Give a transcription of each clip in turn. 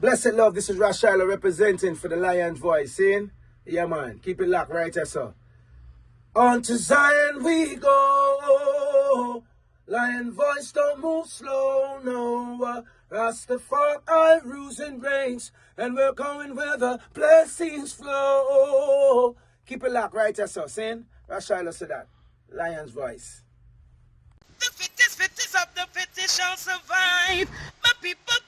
Blessed love, this is Ras representing for the Lion Voice. Seeing? Yeah, man. Keep it locked right there, sir. On to Zion we go. Lion Voice don't move slow, no. Rastafari rules and reigns, and we're going where the blessings flow. Keep it locked right there, sir. Seeing? Ras said that. Lion's Voice. The fittest of the fittest shall survive. My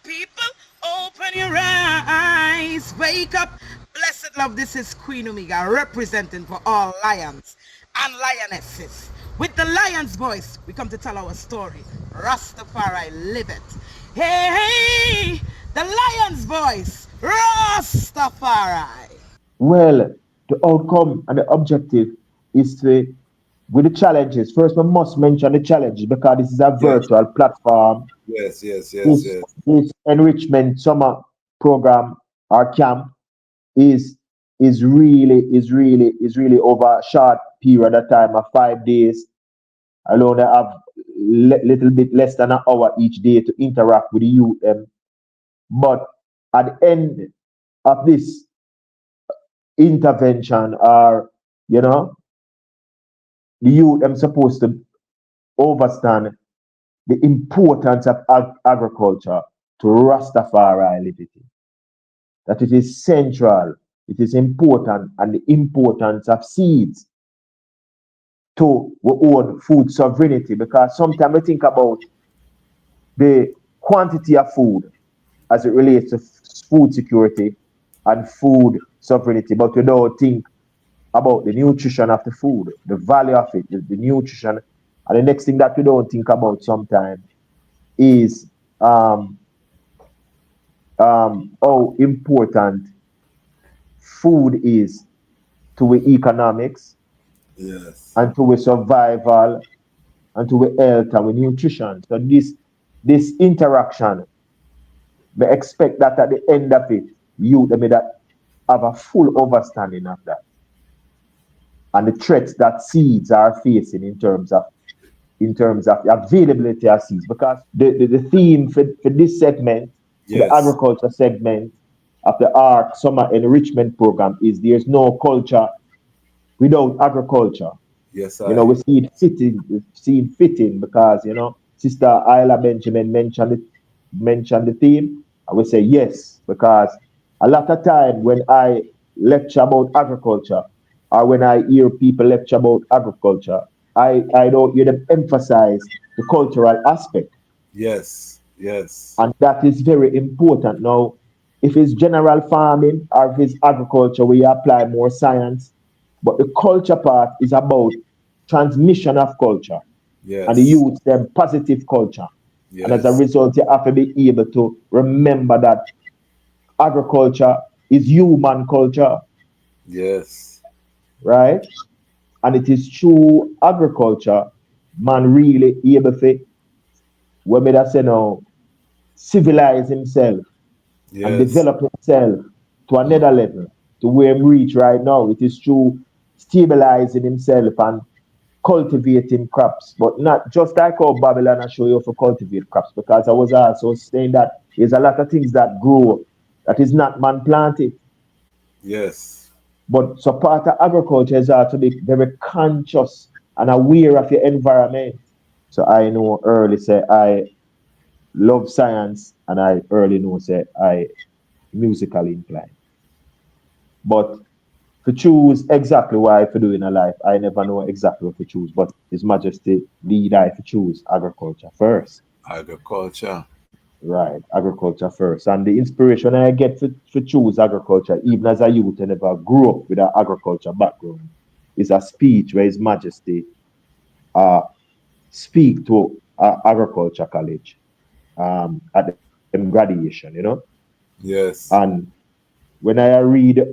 people, open your eyes. Wake up. Blessed love, this is Queen Omega representing for all lions and lionesses. With the Lion's Voice, we come to tell our story. Rastafari, live it. Hey, the Lion's Voice, Rastafari. Well, the outcome and the objective is to, with the challenges, first we must mention the challenges because this is a virtual platform. Yes. This enrichment summer program or camp is really over a short period of time of 5 days. I only have little bit less than an hour each day to interact with the youth. But at the end of this intervention, or the youth am supposed to understand the importance of agriculture to Rastafari liberty. That it is central, it is important, and the importance of seeds to our own food sovereignty. Because sometimes we think about the quantity of food as it relates to food security and food sovereignty, but we don't think about the nutrition of the food, the value of it, the nutrition. And the next thing that we don't think about sometimes is how important food is to our economics, yes, and to our survival, and to our health and our nutrition. So this interaction, we expect that at the end of it, you that have a full understanding of that and the threats that seeds are facing in terms of the availability of seeds. Because the theme for this segment, yes, the agriculture segment of the ARC Summer Enrichment Program, is there's no culture without agriculture. yes, We see it fitting because Sister Isla Benjamin mentioned the theme, and we say yes, because a lot of time when I lecture about agriculture, or when I hear people lecture about agriculture, I don't hear them emphasize the cultural aspect. yes, And that is very important. Now, if it's general farming or if it's agriculture, we apply more science. But the culture part is about transmission of culture. yes, And the youth them positive culture. yes, And as a result, you have to be able to remember that agriculture is human culture, yes, right? And it is through agriculture man really able to, when me that say now, civilize himself and yes, develop himself to another level, to where he reach right now. It is through stabilizing himself and cultivating crops, but not just like how Babylon I show you for cultivate crops, because I was also saying that there's a lot of things that grow that is not man planted. yes, But so part of agriculture is to be very conscious and aware of your environment. So I know early say I love science, and I early know say I musically inclined. But to choose exactly what I for do in a life, I never know exactly what to choose. But His Majesty lead I to choose agriculture first. agriculture, Right, agriculture first. And the inspiration I get for choose agriculture, even as a youth, I never grew up with an agriculture background, is a speech where His Majesty speak to agriculture college at the graduation. yes, And when I read the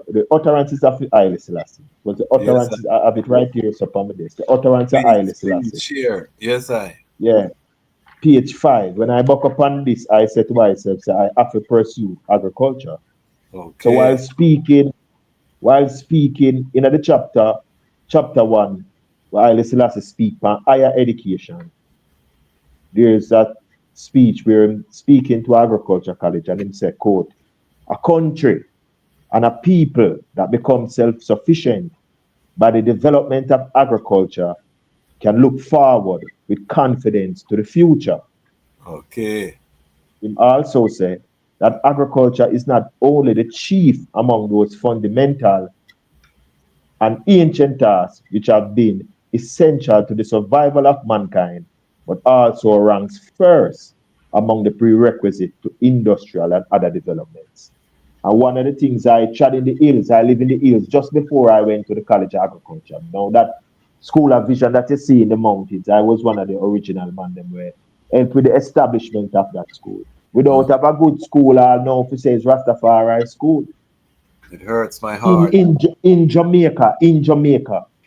the utterances of the Haile Selassie, but the yes, utterances I have it right here, so upon my desk. The utterance of Haile please Selassie. share, yes, Yeah, pH 5. When I buck upon this, I said to myself, say, I have to pursue agriculture. So okay, while speaking in the chapter 1, where Haile Selassie speak on higher education, there is that speech where him speaking to agriculture college and him said, quote, a country and a people that become self-sufficient by the development of agriculture can look forward with confidence to the future. Okay. Him also said that agriculture is not only the chief among those fundamental and ancient tasks which have been essential to the survival of mankind, but also ranks first among the prerequisites to industrial and other developments. And one of the things I tried in the hills, I live in the hills just before I went to the College of Agriculture. Now that school of vision that you see in the mountains, I was one of the original man them where helped with the establishment of that school. We don't have a good school, I know if it says Rastafari school. It hurts my heart. In Jamaica, don't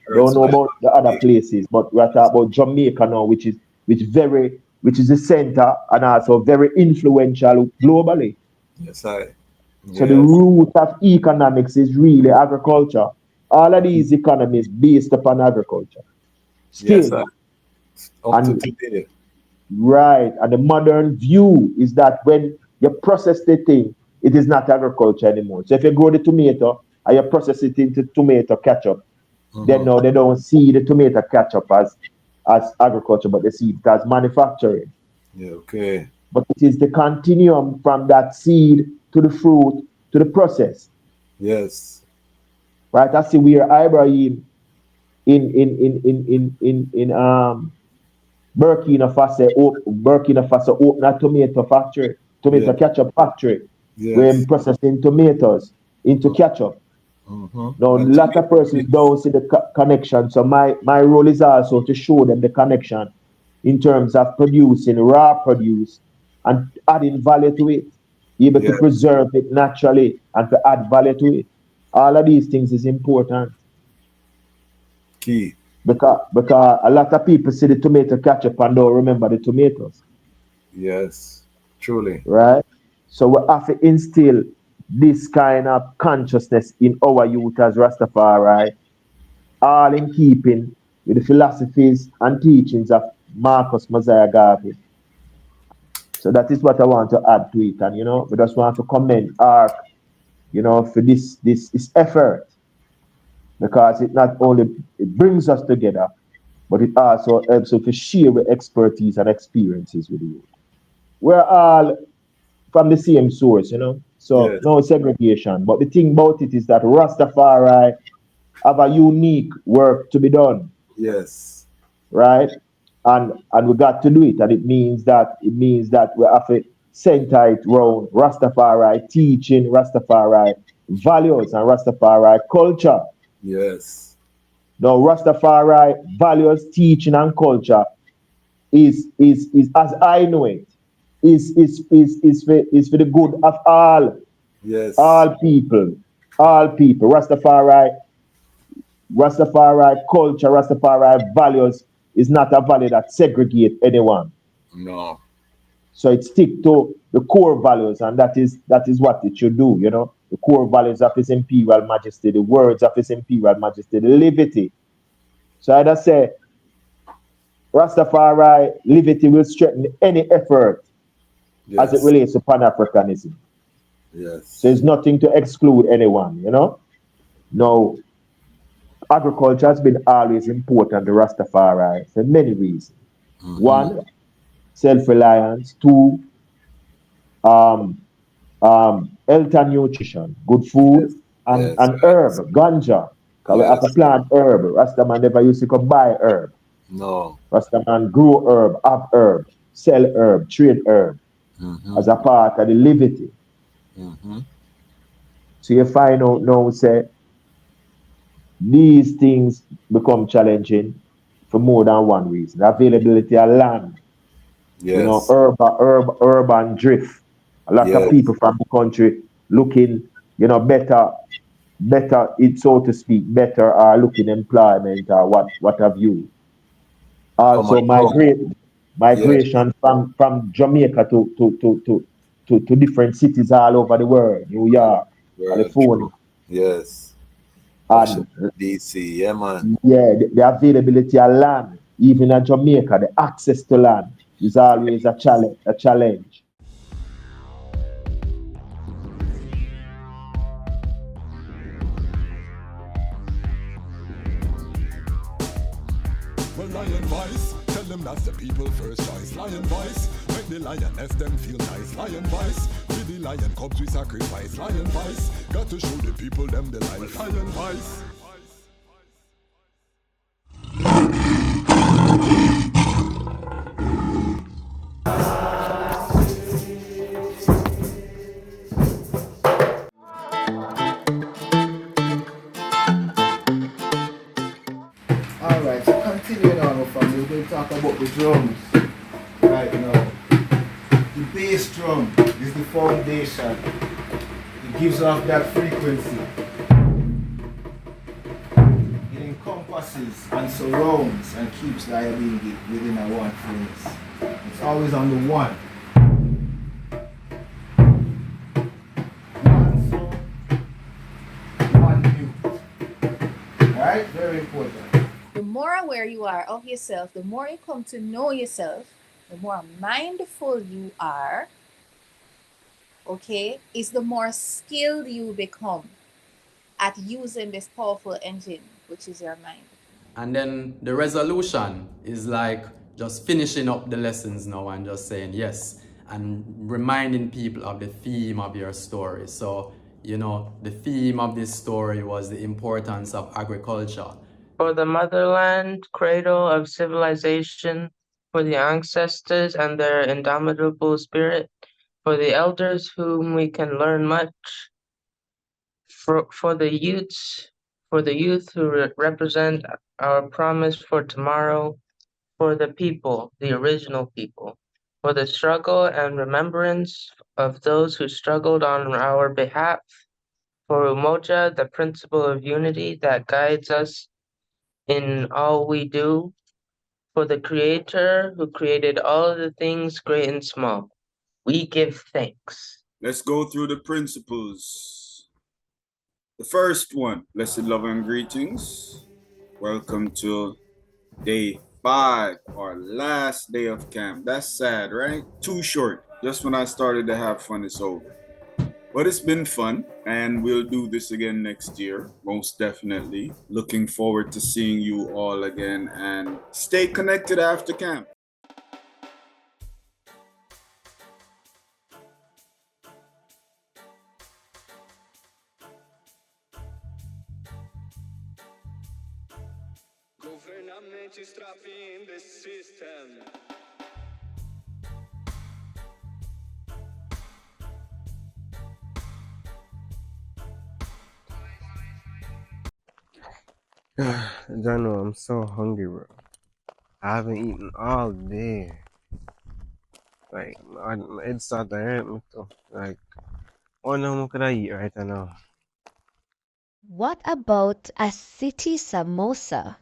Hurts know my about the other heart. places, but we're talking about Jamaica now, which is the center and also very influential globally. Yes, So the yes. root of economics is really agriculture. All of these economies based upon agriculture. Yes, Still, up to and today. right, and the modern view is that when you process the thing, it is not agriculture anymore. So if you grow the tomato and you process it into tomato ketchup, then Mm-hmm. now they don't see the tomato ketchup as agriculture, but they see it as manufacturing. Yeah, okay. But it is the continuum from that seed to the fruit to the process. Yes. Right? I see where Ibrahim in Burkina Faso opened a tomato factory, Yeah. tomato ketchup factory, where I'm Yes. processing tomatoes into ketchup. Mm-hmm. Now, a And to lot make of persons mix. don't see the connection. So my role is also to show them the connection in terms of producing raw produce and adding value to it, able to Yeah. preserve it naturally and to add value to it. All of these things is important Key. because a lot of people see the tomato ketchup and don't remember the tomatoes, Yes. Truly. right? So we have to instill this kind of consciousness in our youth as Rastafari, all in keeping with the philosophies and teachings of Marcus Mosiah Garvey. So that is what I want to add to it. And we just want to commend ARC, for this effort, because it not only it brings us together, but it also helps us to share with expertise and experiences with you. We're all from the same source. So Yes. no segregation. But the thing about it is that Rastafari have a unique work to be done, Yes. right? And we got to do it, and it means that we have to center it around Rastafari teaching, Rastafari values, and Rastafari culture. Yes. Now, Rastafari values, teaching, and culture is as I know it, is for the good of Yes. all people, all people. Rastafari culture, Rastafari values is not a value that segregate anyone. No. So it stick to the core values, and that is what it should do. The core values of His Imperial Majesty, the words of His Imperial Majesty, the liberty. So I just say Rastafari liberty will strengthen any effort as it Yes. relates to Pan-Africanism. So Yes. it's nothing to exclude anyone. Now, agriculture has been always important to Rastafari for many reasons. Mm-hmm. One, self-reliance. Two, um, health and nutrition, good food, Yes. and, Yes. and herb, ganja. Because we have to Yes. plant herb. Rastaman never used to go buy herb. No. Rastaman grow herb, up herb, sell herb, trade herb Mm-hmm. as a part of the liberty. Mm-hmm. So you find out now, say, these things become challenging for more than one reason. Availability of land, Yes. urban drift. A lot of Yes. people from the country looking, better, it so to speak, better are looking employment or what have you. Come Also and go. Yes. migration from Jamaica to different cities all over the world, New All York, over. California. True. Yes. And Washington, D.C. Yeah, man. yeah, the availability of land, even in Jamaica, the access to land. is always a challenge. Well, lion voice, tell them that's the people first choice. Lion voice, make the lioness them feel nice. Lion voice, with the lion cubs we sacrifice. Lion voice, got to show the people them the life. Lion voice. Alright, so continuing on with us, we're going to talk about the drums right now. The bass drum is the foundation. It gives off that frequency. It encompasses and surrounds and keeps the idea within a one place. It's always on the one. One sound, one mute. Alright, very important. The more aware you are of yourself, the more you come to know yourself, the more mindful you are, okay, is the more skilled you become at using this powerful engine, which is your mind. And then the resolution is like just finishing up the lessons now and just saying yes, and reminding people of the theme of your story. So, you know, the theme of this story was the importance of agriculture. For the motherland, cradle of civilization, for the ancestors and their indomitable spirit, for the elders whom we can learn much, for the youth who represent our promise for tomorrow, for the people, the original people, for the struggle and remembrance of those who struggled on our behalf, for Umoja, the principle of unity that guides us in all we do, for the Creator who created all of the things great and small. We give thanks. Let's go through the principles. The first one, blessed love and greetings. Welcome to day 5, our last day of camp. That's sad, right? Too short. Just when I started to have fun, it's over. But it's been fun, and we'll do this again next year, most definitely. Looking forward to seeing you all again, and stay connected after camp. Government is trapping the system. Jano, I'm so hungry, bro. I haven't eaten all day. Like, my head started to hurt me too. Like, what more could I eat right now? What about a city samosa?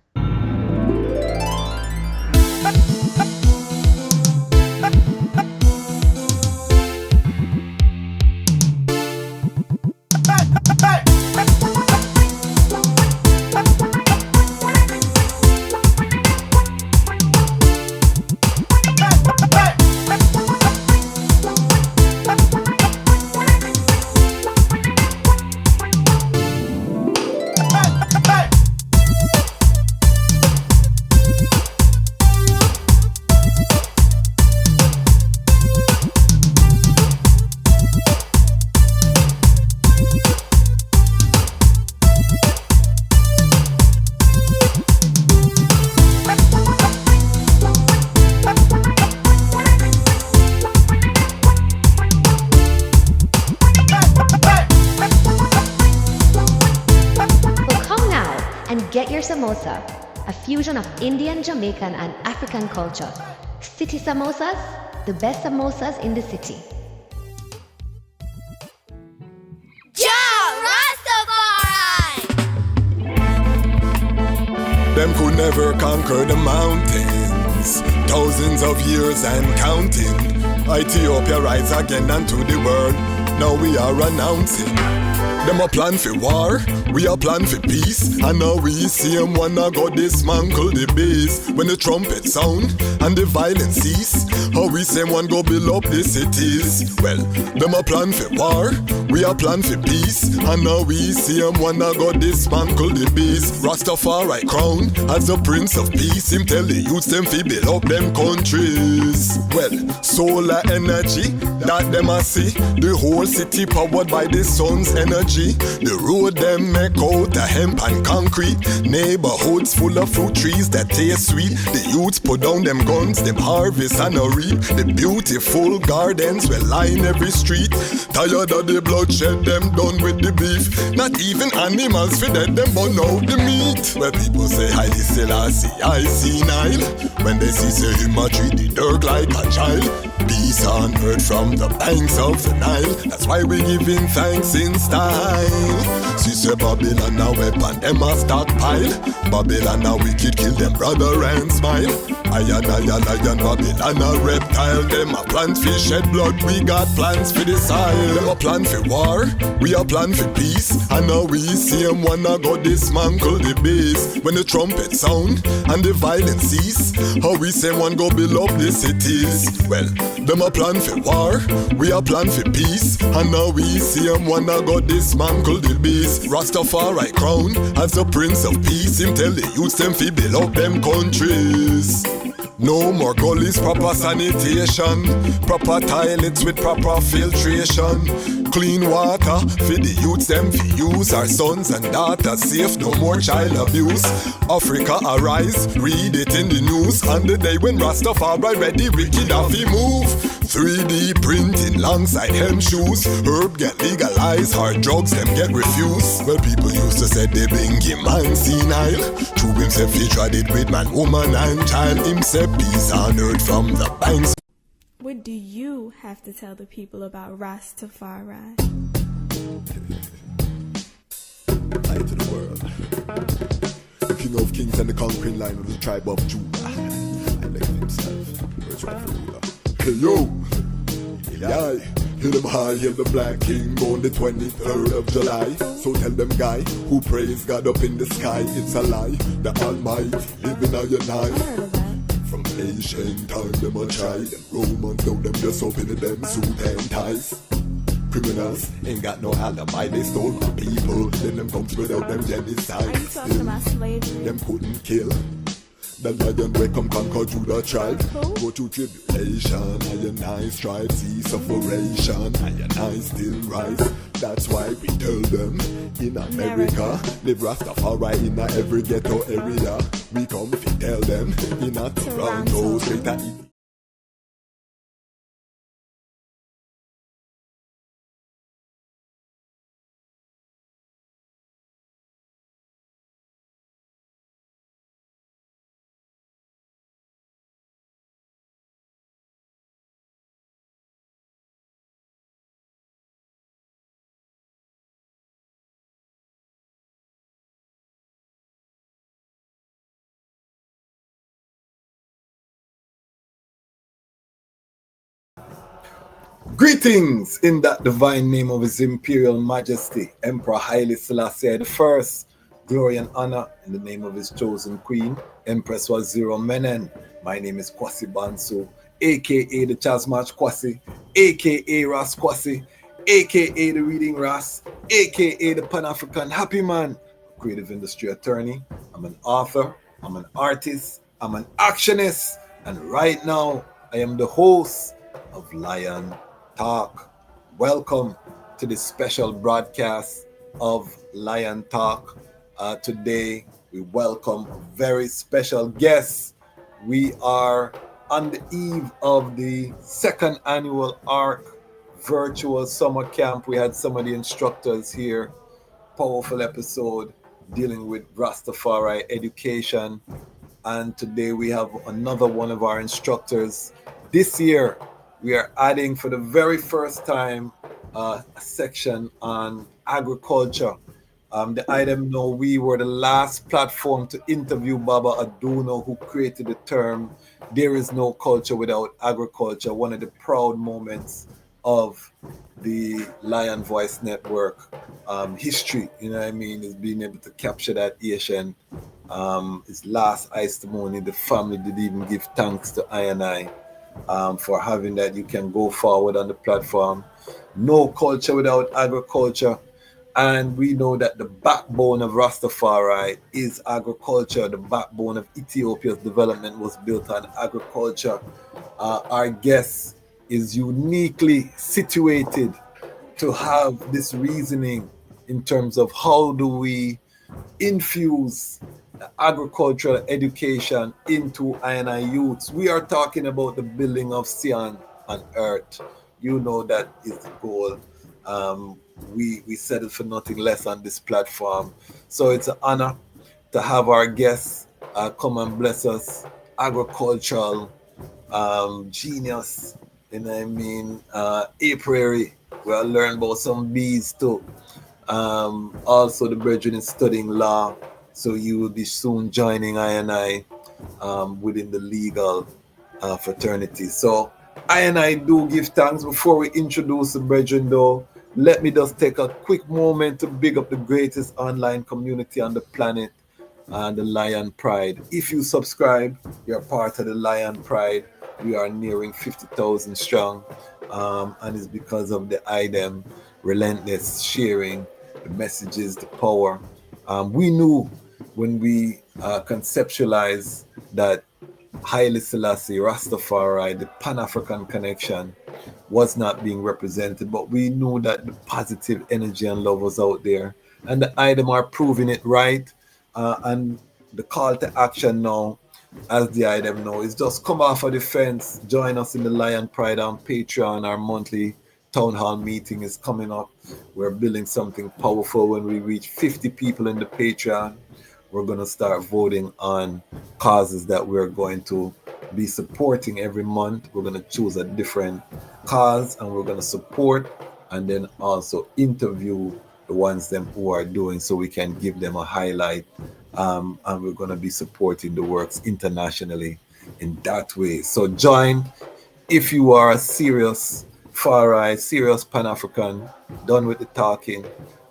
Get your samosa, a fusion of Indian, Jamaican, and African culture. City samosas, the best samosas in the city. Rastafari! Them could never conquer the mountains. Thousands of years and counting. Ethiopia rise again unto the world. Now we are announcing Them a plan for war, we a plan for peace. And now we see them wanna go dismantle the base. When the trumpet sound and the violence cease, how we say one go build up the cities. Well, them a plan for war, we a plan for peace. And now we see them wanna go dismantle the base. Rastafari crown as the Prince of Peace. Him tell the youths them fi build up them countries. Well, solar energy that them a see. The whole city powered by the sun's energy. The road them make out of hemp and concrete. Neighborhoods full of fruit trees that taste sweet. The youths put down them guns, them harvest and a reap. The beautiful gardens will line every street. Tired of the bloodshed, them done with the beef. Not even animals for that, them burn out the meat. Where people say Haile Selassie, I see Nile. When they see say him a treat the dirt like a child. Peace on earth from the banks of the Nile. That's why we giving thanks in style. See say Babylon a weapon, them a stockpile. Babylon a wicked, kill them brother and smile. Lion, Babylon a reptile. Them a plant fish, shed blood, we got plans for the soil. Them a plan for war, we a plan for peace. And now we see them wanna go dismantle the base. When the trumpet sound and the violence cease, how we say one go build up the cities. Well, them a plan for war, we a plan for peace. And now we see them wanna go dismantle the base. Rastafari crown as the Prince of Peace. Him tell the youths them fi build up them countries. No more gullies, proper sanitation. Proper toilets with proper filtration. Clean water for the youths them fi use. Our sons and daughters safe, no more child abuse. Africa arise, read it in the news. On the day when Rastafari ready, wicked have fi move. 3D printing alongside hem shoes. Herb get legalized, hard drugs them get refused. Well, people used to say they bring him man senile. True himself he tried it with man, woman and child. Himself peace on earth from the banks. What do you have to tell the people about Rastafari? Light to the world. King of kings and the conquering line of the tribe of Judah. I like himself. Where's rightful ruler? Hey yo, yeah, hear them high, hear the black king born the 23rd of July. So tell them guy who praise God up in the sky, it's a lie. The Almighty living on your night. From ancient time them a try, them Romans know them just open them suit and ties. Criminals ain't got no alibi, they stole my people. Then them comes without them genocide. Are you talking about slavery? Them couldn't kill. The lion will come conquer Judah tribe. Go through tribulation, and I strive, see sufferation, and I still rise. That's why we tell them in America, live Rastafari in every ghetto area. We come to tell them in a Toronto, straight at Greetings in that divine name of His Imperial Majesty, Emperor Haile Selassie I. Glory and honor in the name of His chosen Queen, Empress Waziri Menen. My name is Kwasi Bonsu, aka DejazmatchKwasi, aka Ras Kwesi, aka the Reading Ras, aka the Pan-African Happy Man, creative industry attorney. I'm an author, I'm an artist, I'm an actionist, and right now I am the host of Lion Talk. Welcome to this special broadcast of Lion Talk. Today we welcome a very special guest. We are on the eve of the second annual ARC virtual summer camp. We had some of the instructors here. Powerful episode dealing with Rastafari education. And today we have another one of our instructors. This year we are adding for the very first time a section on agriculture. The item know we were the last platform to interview Baba Aduno, who created the term "There is no culture without agriculture," one of the proud moments of the Lion Voice Network. history, you know what I mean, is being able to capture that Asian. His last testimony, the family did even give thanks to I and I for having that. You can go forward on the platform. No culture without agriculture. And we know that the backbone of Rastafari is agriculture. The backbone of Ethiopia's development was built on agriculture. Our guest is uniquely situated to have this reasoning in terms of how do we infuse agricultural education into I youths. We are talking about the building of Sion on earth. You know that is the goal. We settle for nothing less on this platform. So it's an honor to have our guests come and bless us. Agricultural genius, you know what I mean? Apiary. We'll learn about some bees too. Also, the brethren is studying law, so you will be soon joining I and I within the legal fraternity. So I and I do give thanks. Before we introduce the brethren though, let me just take a quick moment to big up the greatest online community on the planet, the Lion Pride. If you subscribe, you're part of the Lion Pride. We are nearing 50,000 strong, and it's because of the item relentless sharing, the messages, the power. We knew when we conceptualized that Haile Selassie, Rastafari, the Pan-African connection was not being represented, but we knew that the positive energy and love was out there, and the item are proving it right. And the call to action now, as the item know, is just come off of the fence, join us in the Lion Pride on Patreon. Our monthly town hall meeting is coming up. We're building something powerful. When we reach 50 people in the Patreon, we're going to start voting on causes that we're going to be supporting every month. We're going to choose a different cause and we're going to support, and then also interview the ones them who are doing, so we can give them a highlight. And we're going to be supporting the works internationally in that way. So join if you are a serious far right, serious Pan-African, done with the talking,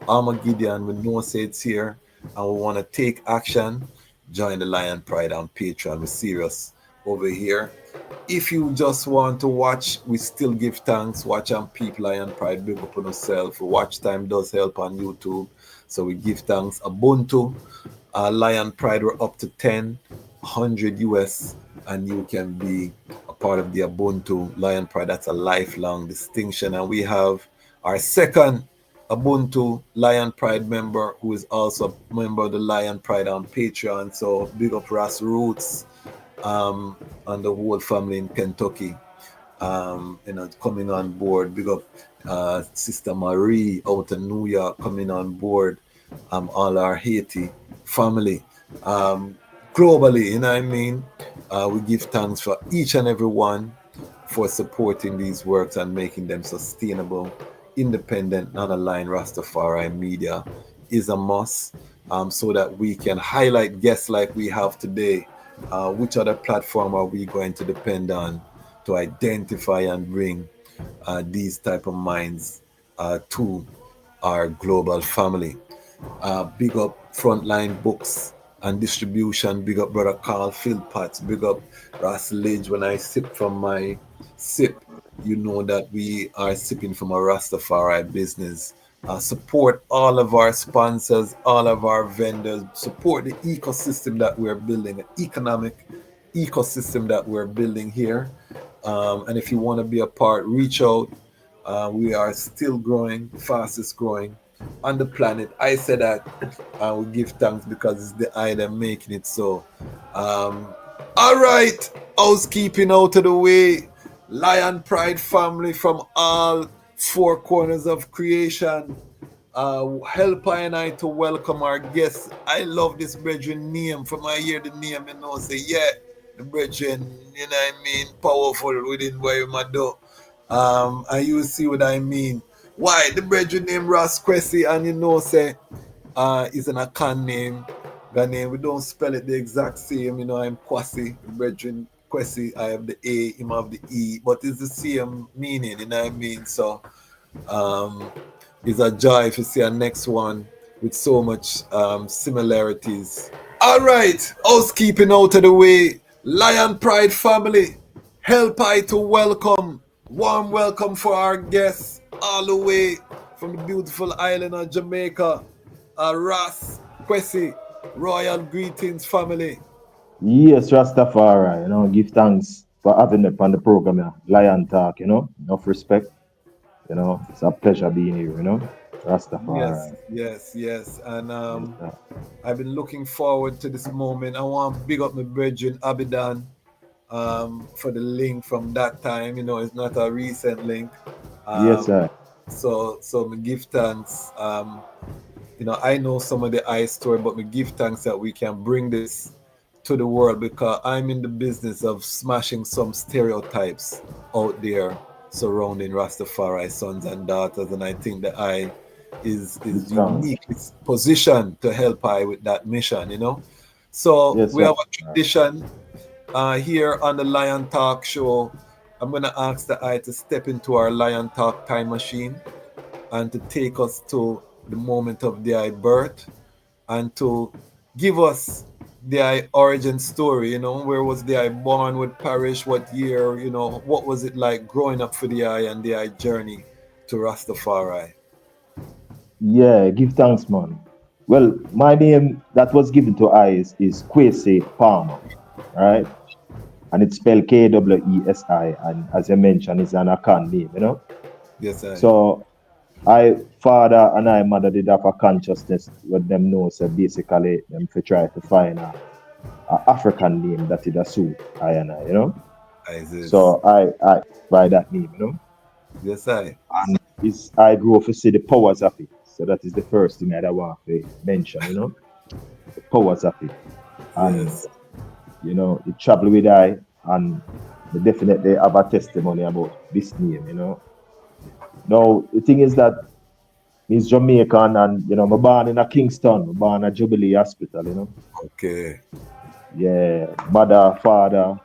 Armageddon, we know say it's here, and we want to take action. Join the Lion Pride on Patreon. We're serious over here. If you just want to watch, we still give thanks. Watch on Peep Lion Pride, big up on yourself. Watch time does help on YouTube, so we give thanks. Ubuntu, Lion Pride, we're up to 100 US, and you can be a part of the Ubuntu Lion Pride. That's a lifelong distinction. And we have our second Ubuntu Lion Pride member, who is also a member of the Lion Pride on Patreon. So big up Ras Roots, and the whole family in Kentucky, coming on board. Big up Sister Marie out of New York coming on board. All our Haiti family, globally, you know what I mean? We give thanks for each and every one for supporting these works and making them sustainable, independent, not aligned. Rastafari media is a must, so that we can highlight guests like we have today. Which other platform are we going to depend on to identify and bring these type of minds to our global family? Big up Frontline Books and Distribution. Big up Brother Carl Philpotts. Big up Ras Lidge. When I sip from my sip, you know that we are sipping from a Rastafari business. Support all of our sponsors, all of our vendors. Support the ecosystem that we're building, an economic ecosystem that we're building here. And if you want to be a part, reach out. We are still growing, fastest growing on the planet. I say that we give thanks because it's the item making it so. All right, housekeeping out of the way. Lion Pride family from all four corners of creation. Help I and I to welcome our guests. I love this brethren name. From I hear the name, you know, say, yeah, the brethren, you know what I mean, powerful within what you do. And you see what I mean. Why? The brethren name Ras Kwesi, and you know, say, is an Akan name. The name, we don't spell it the exact same, you know, I'm Kwasi, the brethren Kwesi, I have the A, him have the E, but it's the same meaning, you know what I mean? So, It's a joy to see a next one with so much similarities. All right, housekeeping out of the way. Lion Pride family, help I to welcome, warm welcome for our guests all the way from the beautiful island of Jamaica, Ras Kwesi. Royal greetings, family. Yes, Rastafari, give thanks for having me on the program, yeah. Lion Talk, enough respect, it's a pleasure being here, Yes, Rastafari. yes, yes. And Yes, sir. I've been looking forward to this moment. I want to big up my brethren Abidan for the link from that time. It's not a recent link. Yes, Um, sir. so me give thanks. I know some of the eye story, but me give thanks that we can bring this to the world because I'm in the business of smashing some stereotypes out there surrounding Rastafari sons and daughters, and I think that I is Big sound. uniquely positioned to help I with that mission. So Yes, we sir. have a tradition here on the Lion Talk show. I'm gonna ask the eye to step into our Lion Talk time machine and to take us to the moment of their birth and to give us their origin story. Where was the born, what parish, what year, what was it like growing up for the eye and the journey to Rastafari. Yeah, give thanks, man. Well, my name that was given to I is Kwesi Palmer, right? And it's spelled Kwesi. And as you mentioned, it's an Akan name. Yes, I. So I father and I mother did have a consciousness what them know. So basically them for try to find a African name that it a suit I and I. Isis. So I by that name. Yes, I. And it's I grew up to see the powers of it. So that is the first thing I want to mention. The powers of it. And Yes. it travel with I and they definitely have a testimony about this name. Now the thing is that he's Jamaican and I'm born in a Kingston, I'm born at Jubilee Hospital. Okay. Yeah, mother, father,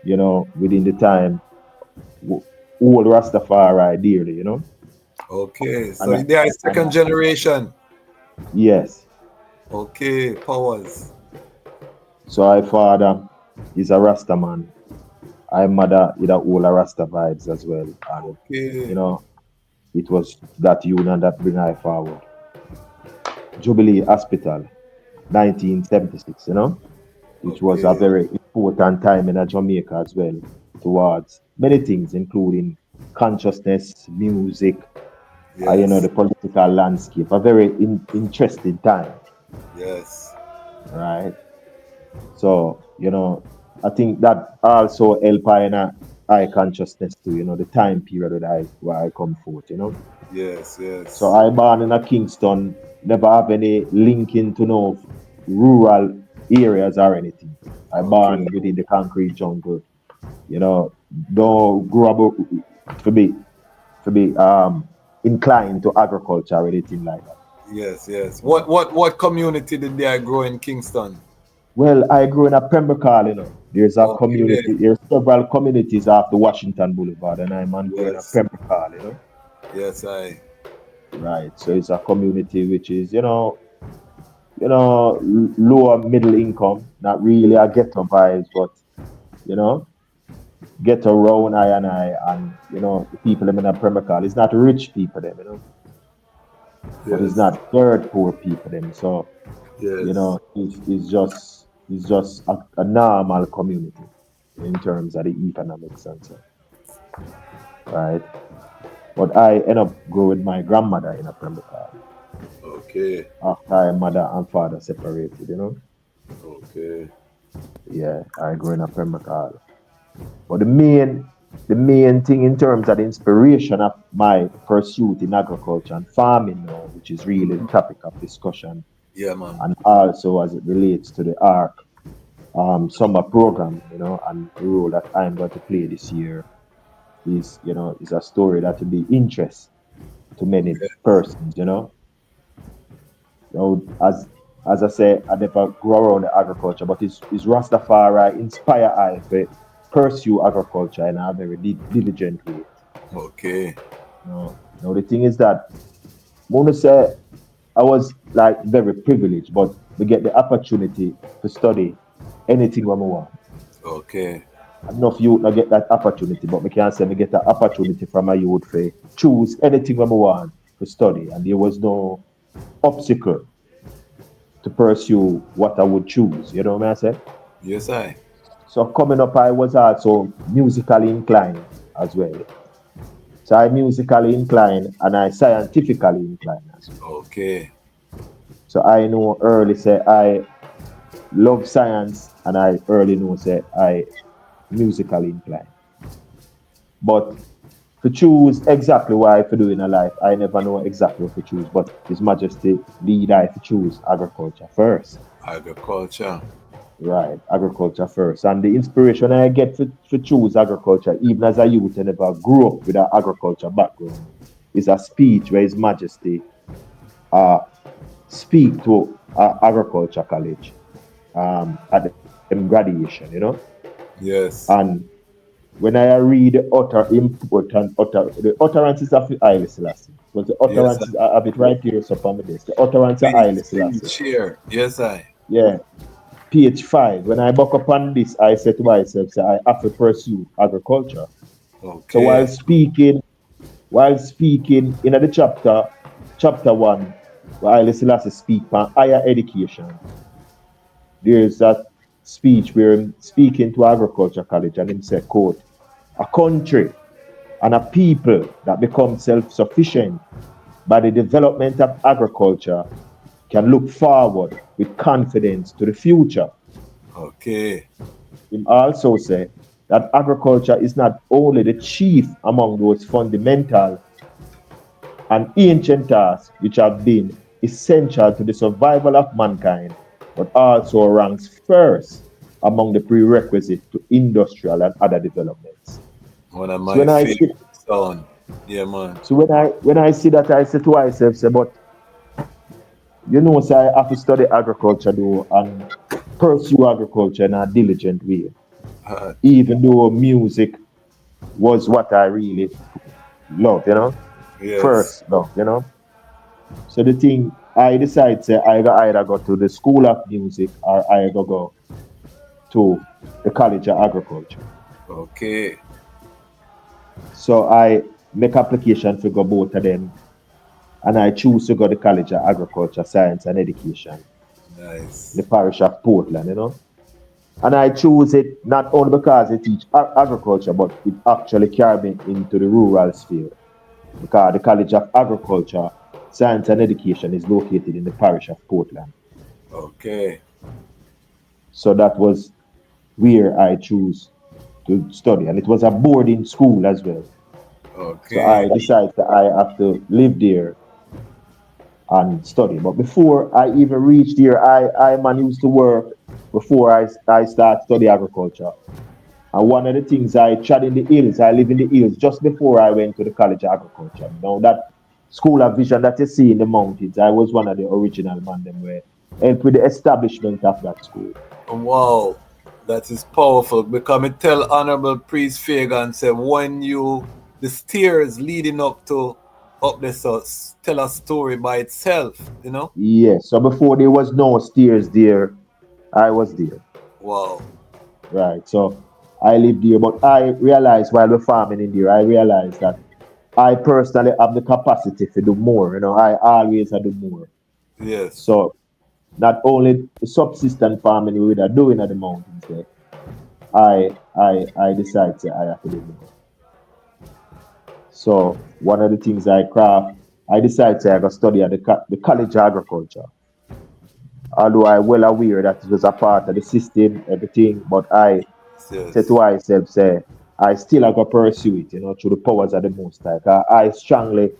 within the time, old Rastafari dearly. Okay. And, So they are and second generation. yes, Okay. Powers. so I father is a Rasta man. I mother is a old Rasta vibes as well. And, Okay. it was that union that bring I forward. Jubilee Hospital, 1976, which was a Okay. very important time in Jamaica as well, towards many things, including consciousness, music, Yes. the political landscape. A very interesting time, Yes. right? So, I think that also help I in a eye consciousness to, the time period that where I come forth. Yes. So Yes. I born in a Kingston, never have any link into no rural areas or anything. I Okay. born within the concrete jungle, don't grow up to be inclined to agriculture or anything like that. Yes. Yes. you What know. what what community did they grow in Kingston? Well, I grew in a Pembroke. There's a Okay. community, there's several communities after Washington Boulevard, and I'm on growing a Yes. Pembroke. Yes, I. Right. So it's a community which is, lower middle income, not really a ghetto vibes, but you know, ghetto round I and the people them in a Pembroke. It's not rich people them. But it's Yes. not dirt poor people them. So, Yes. it's just a normal community in terms of the economics and so, right? But I end up growing my grandmother in a Pembroke Okay. after my mother and father separated. Okay. Yeah, I grew in a Pembroke. But the main thing in terms of the inspiration of my pursuit in agriculture and farming now, which is really the topic of discussion, Yeah, man. and also as it relates to the ARC summer program, and the role that I'm going to play this year is a story that will be interest to many Okay. persons. As I say, I never grew around the agriculture, but it's Rastafari inspire I to pursue agriculture in a very diligent way. Okay. Now the thing is that wanna say I was like very privileged, but we get the opportunity to study anything when we want. Okay. Enough youth not get that opportunity, but we can't say we get that opportunity from a youth for choose anything when we want to study, and there was no obstacle to pursue what I would choose. You know what I say? Yes, I. So coming up, I was also musically inclined as well. So I musically inclined and I scientifically inclined as well. Okay. So I know early say I love science and I early know say I musically inclined. But to choose exactly what I for do in a life, I never know exactly what to choose. But His Majesty lead I to choose agriculture first. Agriculture. Right, agriculture first. And the inspiration I get for choose agriculture, even as a youth, I never grew up with an agriculture background, is a speech where His Majesty uh, speak to agriculture college at the graduation, Yes. And when I read the the utterances of the Haile Selassie, because the Yes, utterances, I have it right here, so on my desk, the utterance of Haile Selassie, speech here. Yes, I. yeah, page 5. When I buck upon this, I said to myself, say, I have to pursue agriculture. So Okay. while speaking in the chapter 1, where Haile Selassie speak on higher education, there's that speech where him speaking to agriculture college and him said, quote, a country and a people that become self-sufficient by the development of agriculture can look forward with confidence to the future. Okay. Him also said that agriculture is not only the chief among those fundamental and ancient tasks which have been essential to the survival of mankind, but also ranks first among the prerequisites to industrial and other developments. One of So my when I see, favorite song. Yeah, man. so when I see that, I say to myself, say, but say I have to study agriculture though and pursue agriculture in a diligent way, Uh, even though music was what I really love, yes. first love. So the thing I decide say I either go to the school of music or I go to the college of agriculture. Okay. So I make application to go both of them and I choose to go to college of agriculture, science and education, the Nice. parish of Portland. And I choose it not only because I teach agriculture, but it actually carry me into the rural sphere because the College of Agriculture, Science and Education is located in the parish of Portland. Okay. So that was where I chose to study. And it was a boarding school as well. So Okay. I decided that I have to live there and study. But before I even reached there, I man used to work before I start study agriculture. And one of the things I trod in the hills, I live in the hills just before I went to the College of Agriculture. That school of vision that you see in the mountains, I was one of the original man them where helped with the establishment of that school. Wow. That is powerful because me tell Honorable Priest Fagan say when you the stairs leading up there so tell a story by itself. Yes. So before there was no stairs there, I was there. Wow. Right. So I lived there. But I realized while we're farming in there, I realized that I personally have the capacity to do more. I always do more. Yes. So not only the subsistence farming we are doing at the mountains there, I decide to I have to do more. So one of the things I decided to I go study at the College of Agriculture. Although I well aware that it was a part of the system, everything, but I said to Yes. myself, say, I still have to pursue it, through the powers of the Most High. 'Cause I strongly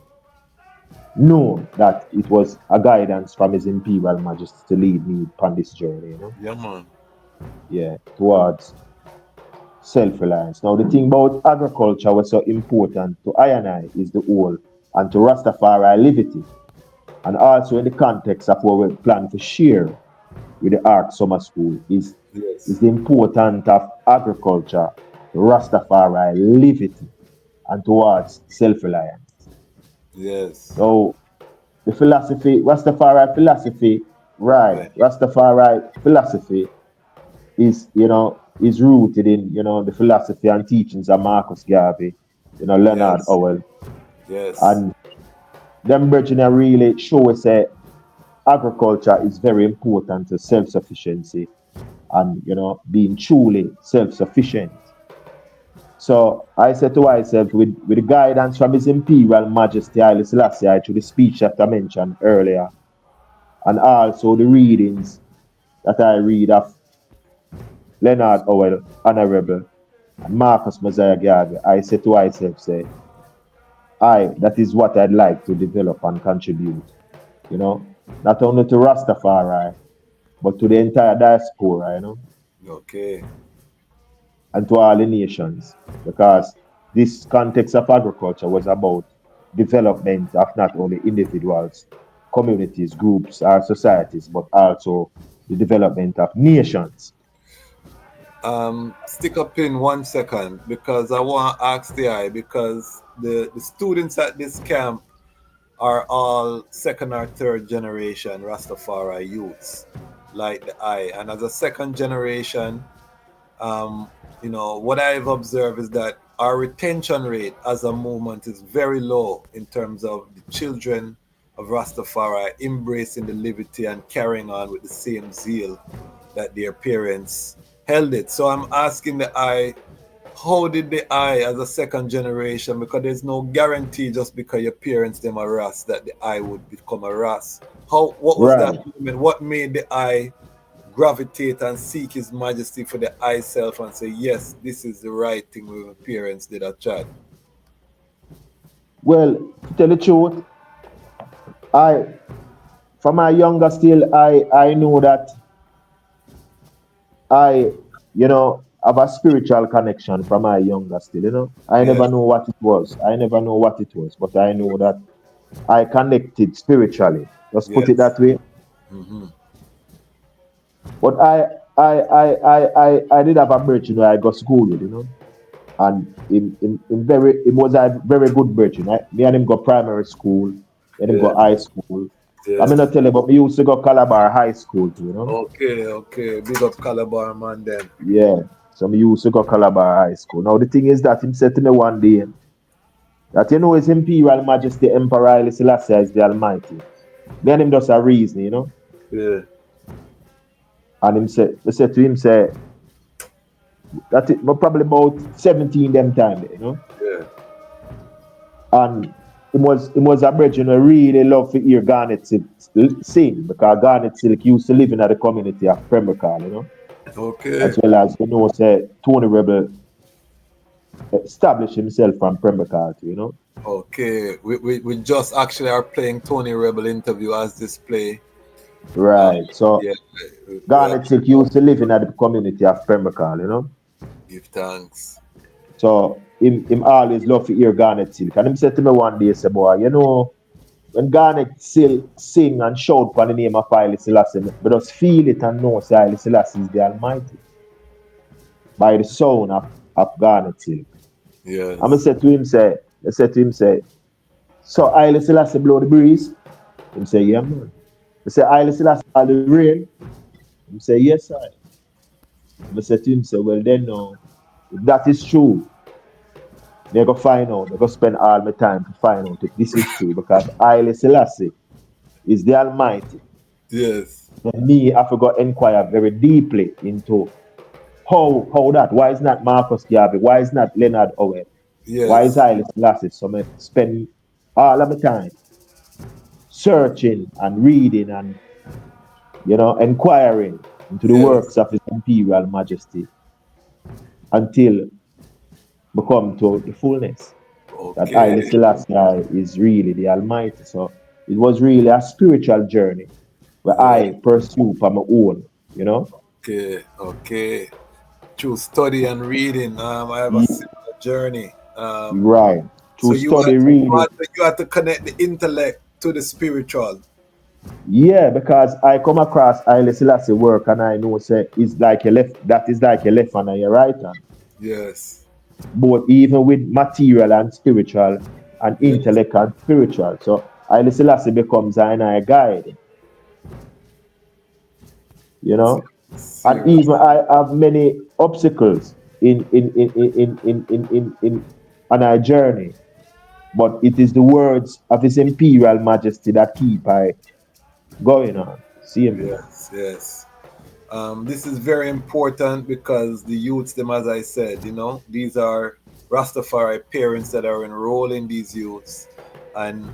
know that it was a guidance from His Imperial Majesty to lead me upon this journey. Yeah, man. Yeah, towards self-reliance. Now, the thing about agriculture was so important to I and I is the whole, and to Rastafari liberty, and also in the context of what we plan to share with the Ark Summer School is Yes. the importance of agriculture, Rastafari liberty, and towards self-reliance. Yes. So the philosophy, Rastafari philosophy, right? Rastafari philosophy is, is rooted in, the philosophy and teachings of Marcus Garvey, Leonard Yes. Howell, Yes. and them brethren really show us that agriculture is very important to self-sufficiency and, being truly self-sufficient. So I said to myself, with the guidance from His Imperial Majesty Haile Selassie through the speech that I mentioned earlier, and also the readings that I read of Leonard Howell, Honorable, and Marcus Messiah Garvey, I said to myself, that is what I'd like to develop and contribute, not only to Rastafari, but to the entire diaspora, Okay. and to all the nations, because this context of agriculture was about development of not only individuals, communities, groups, or societies, but also the development of nations. Stick a pin 1 second because I want to ask the eye because the students at this camp are all second or third generation Rastafari youths like the eye. And as a second generation, what I've observed is that our retention rate as a movement is very low in terms of the children of Rastafari embracing the liberty and carrying on with the same zeal that their parents held it. So I'm asking the eye, how did the eye as a second generation, because there's no guarantee just because your parents them are Ras that the eye would become a Ras. What was that Right. moment? What made the eye gravitate and seek His Majesty for the eye self and say, yes, this is the right thing with my parents did a chat? Well, to tell the truth, from my younger still, I know that I, have a spiritual connection from my younger still. I never Yes, know what it was. I never know what it was, but I know that I connected spiritually. Just put it yes. that way. Mm-hmm. But I did have a virgin where I got school with. And it was a very good virgin. Me and him go primary school, and him Yeah, go high school. I yes. mean, not tell you, but we used to go Calabar High School too. Okay. Big up Calabar, man, then. Yeah. So me used to go Calabar High School. Now the thing is that him said to me one day that His Imperial Majesty Emperor Haile Selassie is the Almighty. Me and him just a reason. Yeah, And he said to him, that it probably about 17 them time. yeah. And it was a brethren who really love to hear Garnet Silk sing, because Garnet Silk used to live in the community of Pembrokeshire, Okay, as well as say Tony Rebel established himself from Pembrokeshire. okay. We just actually are playing Tony Rebel interview as this play. Right. So Yeah, we Garnet Silk used to live in the community of Pembrokeshire. give thanks. So him always love to hear Garnet Silk. And him said to me one day, say, boy, when Garnet Silk sing and shout for the name of Haile Selassie, but just feel it and know say Haile Selassie is the Almighty by the sound of Garnet Silk. And I Yes, said to him, so Haile Selassie blow the breeze? Him say, yeah, man. I say, Haile Selassie all the rain? Him say, yes, sir. I said to him, well, then, no, if that is true, they go find out. They go spend all my time to find out if this is true, because Haile Selassie is the Almighty. yes, Then me have to go inquire very deeply into how that. Why is not Marcus Garvey? Why is not Leonard Howell? Why is yes, Haile Selassie? So I spend all of my time searching and reading and inquiring into the yes. works of His Imperial Majesty until we come to the fullness that Haile Okay, Selassie is really the Almighty. So it was really a spiritual journey where yeah, I pursue for my own. okay. Through study and reading, I have a Ye- similar journey. Right. So To you study reading. had to connect the intellect to the spiritual. Yeah, because I come across Haile Selassie work and I know say that is like a left hand and your right hand. Yes, Both even with material and spiritual and yes, intellect and spiritual. So Haile Selassie becomes our guide. You know? And Serious. even I have many obstacles on our journey. But it is the words of His Imperial Majesty that keep I going on. See me? Yes. This is very important because the youths, them as I said, these are Rastafari parents that are enrolling these youths. And,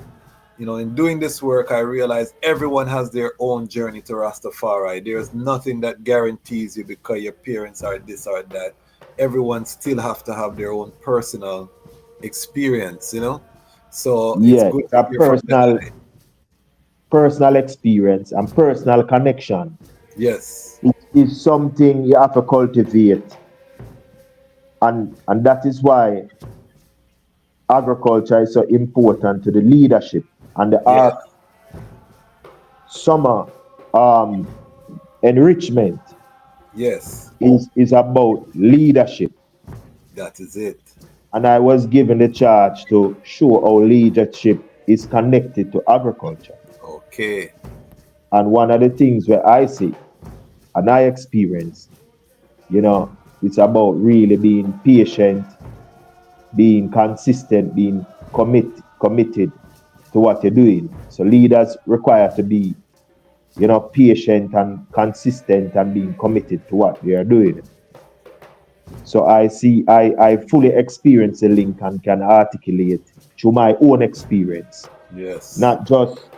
in doing this work, I realize everyone has their own journey to Rastafari. There's nothing that guarantees you because your parents are this or that. Everyone still have to have their own personal experience, So it's Yeah, good it's to a hear from the guy. personal experience and personal connection. Yes. It is something you have to cultivate. And that is why agriculture is so important to the leadership. And the Yeah. summer enrichment Yes. is about leadership. That is it. And I was given the charge to show how leadership is connected to agriculture. Okay. And one of the things where I see and I experience, it's about really being patient, being consistent, being committed to what you're doing. So leaders require to be, patient and consistent and being committed to what they are doing. So I fully experience the link and can articulate through my own experience, Yes. not just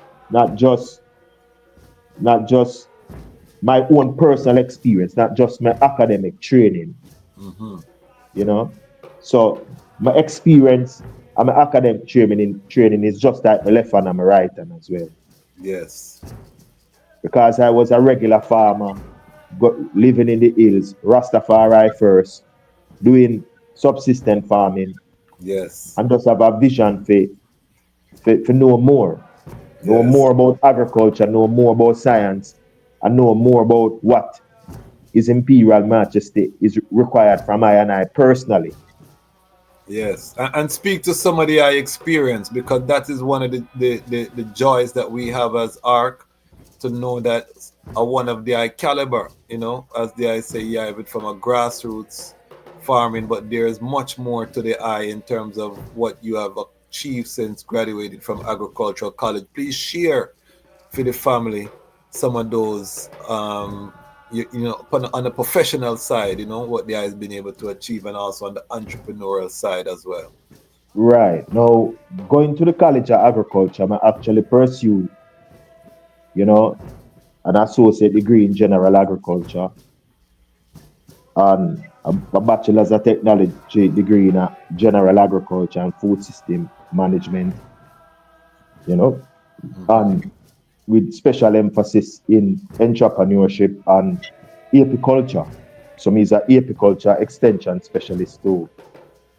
my own personal experience, not just my academic training, Mm-hmm. So my experience and my academic training is just like my left hand and my right hand as well. Yes. Because I was a regular farmer, living in the hills, Rastafari first, doing subsistence farming, Yes. and just have a vision for know Yes. more about agriculture, know more about science, and know more about what His Imperial Majesty is required from I and I personally. Yes. And speak to somebody I experience because that is one of the joys that we have as ARC to know that a one of the high caliber, as the I say, yeah, but from a grassroots farming, but there's much more to the eye in terms of what you have achieved since graduated from agricultural college. Please share for the family some of those on the professional side, what the guy has been able to achieve, and also on the entrepreneurial side as well. Right. Now, going to the College of Agriculture, I actually pursue, an associate degree in general agriculture and a bachelor's of technology degree in general agriculture and food system management, and with special emphasis in entrepreneurship and apiculture. So me is an apiculture extension specialist too.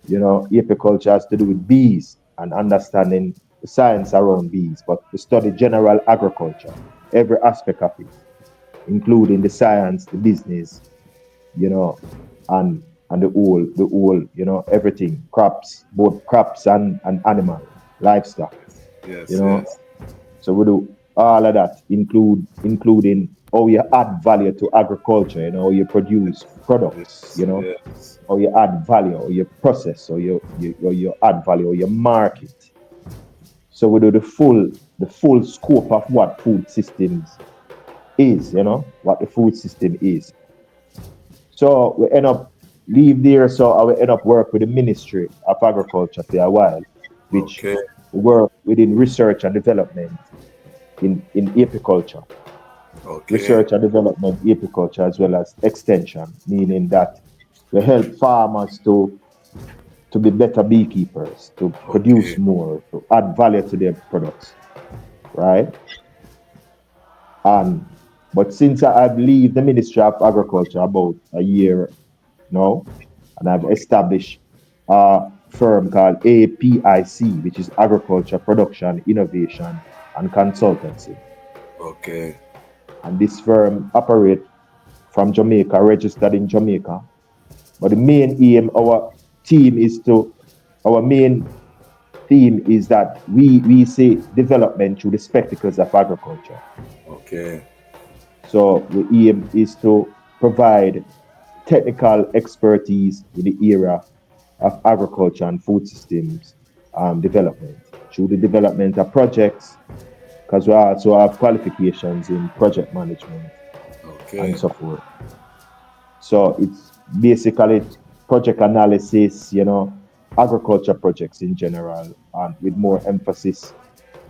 Apiculture has to do with bees and understanding the science around bees, but we study general agriculture, every aspect of it, including the science, the business, and the whole, everything, crops, both crops and animal, livestock, you Yes. know. So we do all of that, including how you add value to agriculture, how you produce products, Yes. how you add value, or you process, or you add value, or you market. So we do the full scope of what food systems is, what the food system is. So we end up leave there, so I will end up work with the Ministry of Agriculture for a while, which Okay. work within research and development in apiculture. Okay. Research and development, apiculture, as well as extension, meaning that we help farmers to be better beekeepers, to produce Okay. more, to add value to their products, right? And but since I've leave the Ministry of Agriculture about a year now, and I've Okay. established a firm called APIC, which is Agriculture Production Innovation and Consultancy. Okay. And this firm operates from Jamaica, registered in Jamaica. But the main aim, our main theme is that we see development through the spectacles of agriculture. Okay. So the aim is to provide technical expertise in the area of agriculture and food systems development through the development of projects, because we also have qualifications in project management and Okay. so forth. So it's basically project analysis, agriculture projects in general, and with more emphasis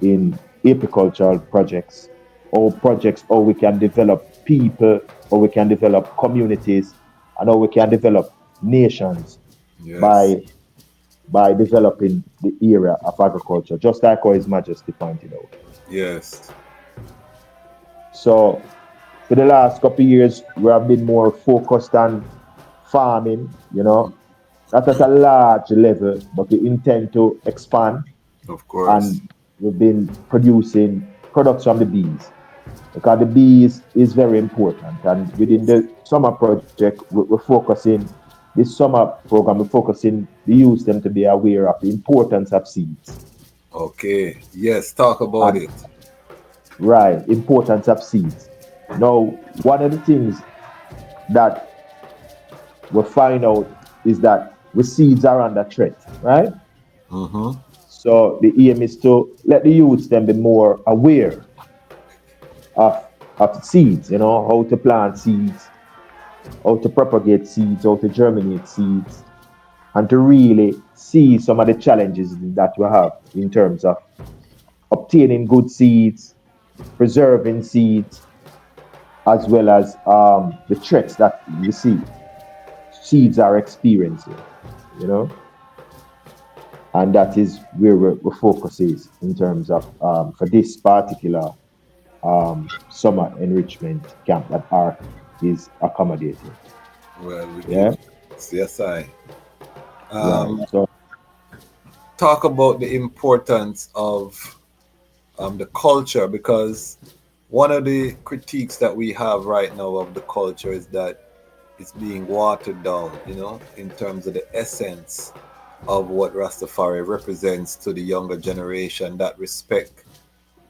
in apicultural projects or projects, or we can develop people, or we can develop communities, and or we can develop nations Yes. by developing the area of agriculture, just like how His Majesty pointed out. Yes. So for the last couple of years, we have been more focused on farming, not at a large level, but we intend to expand, Of course. and we've been producing products from the bees, because the bees is very important. And within the summer project, we're focusing, this summer program, we're focusing the youth them to be aware of the importance of seeds. Okay. Yes. Talk about And it. right, importance of seeds. Now, one of the things that we find out is that the seeds are under threat, right? Mm-hmm. So the aim is to let the youths then be more aware of seeds, how to plant seeds, how to propagate seeds, how to germinate seeds, and to really see some of the challenges that we have in terms of obtaining good seeds, preserving seeds, as well as the threats that we see seeds are experiencing, and that is where the focus is in terms of for this particular summer enrichment camp that ARC is accommodating. Well, we Yeah, give. Yes, I. right. So Talk about the importance of the culture, because one of the critiques that we have right now of the culture is that it's being watered down, in terms of the essence of what Rastafari represents to the younger generation, that respect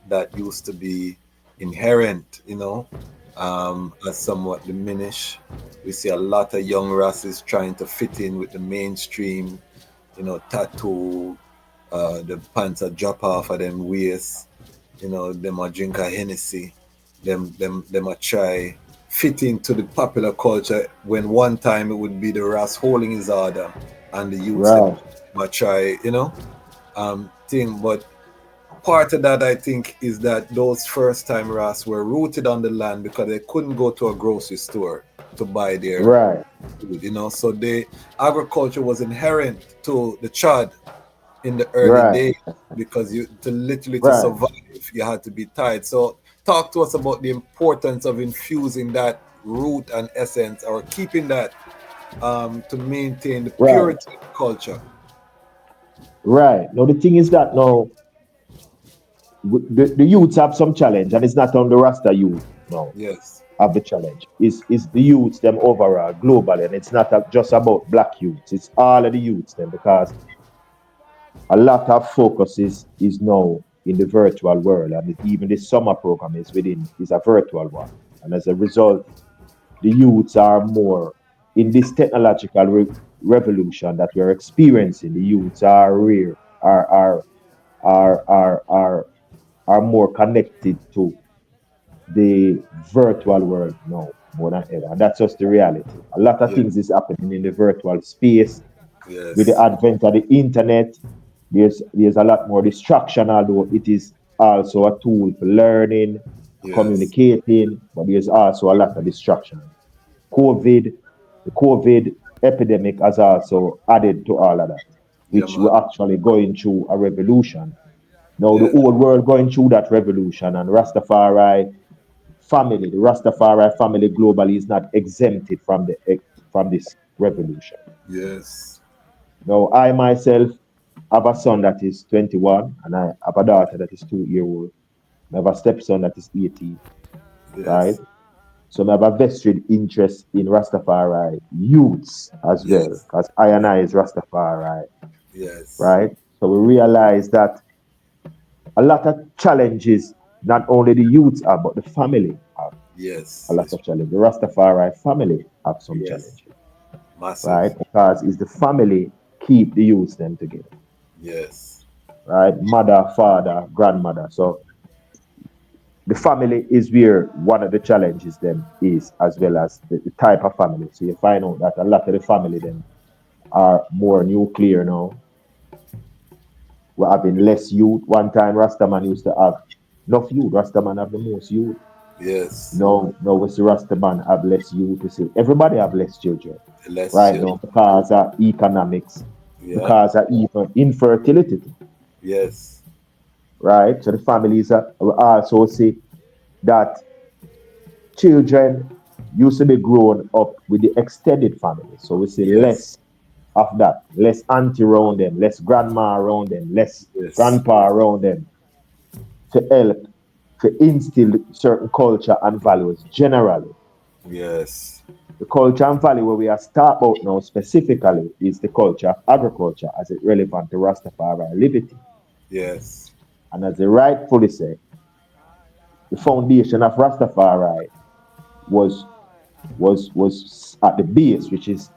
that used to be inherent, has somewhat diminished. We see a lot of young Rasses trying to fit in with the mainstream, tattoo, the pants are drop off of them waist, them a drink a Hennessy, them a try fit into the popular culture, when one time it would be the Ras holding his order and the youths them right, a try, thing. But part of that, I think, is that those first time Ras were rooted on the land because they couldn't go to a grocery store to buy their right, food, so the agriculture was inherent to the Chad in the early right, days, because you to literally to right. survive you had to be tied. So talk to us about the importance of infusing that root and essence, or keeping that, to maintain the Right, purity of culture. right. Now the thing is that now the youths have some challenge, and it's not on the Rasta youth now Yes. have the challenge. Is the youths them overall globally, and it's not just about black youths. It's all of the youths them, because a lot of focus is now in the virtual world, and even the summer program is a virtual one, and as a result, the youths are more in this technological revolution that we're experiencing. The youths are rare, are are are are more connected to the virtual world now more than ever. And that's just the reality. A lot of Yeah. things is happening in the virtual space with the Yes. advent of the internet. There's a lot more distraction, although it is also a tool for learning, Yes. communicating, but there's also a lot of distraction. COVID, the COVID epidemic has also added to all of that, Yeah, which man. we're actually going through a revolution. Now the Yeah. whole world going through that revolution, and the Rastafari family globally is not exempted from this revolution. Yes. Now I myself have a son that is 21, and I have a daughter that is 2 year old. I have a stepson that is 18, right? Yes. So I have a vested interest in Rastafari youths as well, Yes. because I and I is Rastafari, Yes. right? So we realize that a lot of challenges, not only the youths have, but the family have Yes. a lot of challenges. The Rastafari family have some Yes. challenges, Massive. right? Because it's the family keep the youths them together, Yes. right? Mother, father, grandmother. So the family is where one of the challenges then is, as well as the type of family. So you find out that a lot of the family then are more nuclear now. We're having less youth. One time Rastaman used to have enough youth. Rastaman have the most youth. Yes. No, we see Rastaman have less youth. We see everybody have less children Less right children. now because of economics, Yeah. because of even infertility, Yes. right? So the families are, we also see that children used to be grown up with the extended family. So we see Yes. less of that, less auntie around them, less grandma around them, less Yes. grandpa around them to help to instill certain culture and values generally. Yes. The culture and value where we are start about now specifically is the culture of agriculture as it relevant to Rastafari liberty. Yes. And as they rightfully say, the foundation of Rastafari was was at the base, which is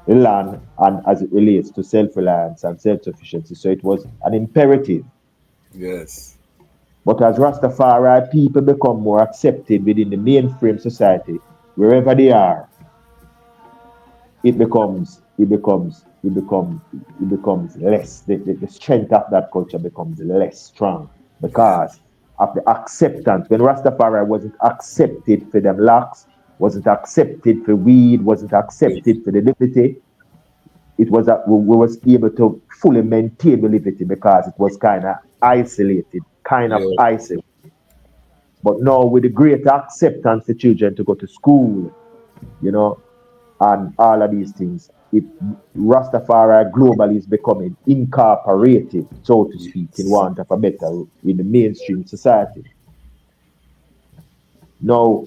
the land and as it relates to self-reliance and self-sufficiency. So it was an imperative. Yes. But as Rastafari people become more accepted within the mainframe society, wherever they are, it becomes less. The strength of that culture becomes less strong Yeah. because of the acceptance. When Rastafari wasn't accepted for them locks, wasn't accepted for weed, wasn't accepted for the liberty, it was that we was able to fully maintain the liberty because it was kind of isolated, kind of Yeah. isolated. But now with the greater acceptance for children to go to school, you know, and all of these things, Rastafari globally is becoming incorporated, so to speak, in Yes. want of a better, in the mainstream society. Now,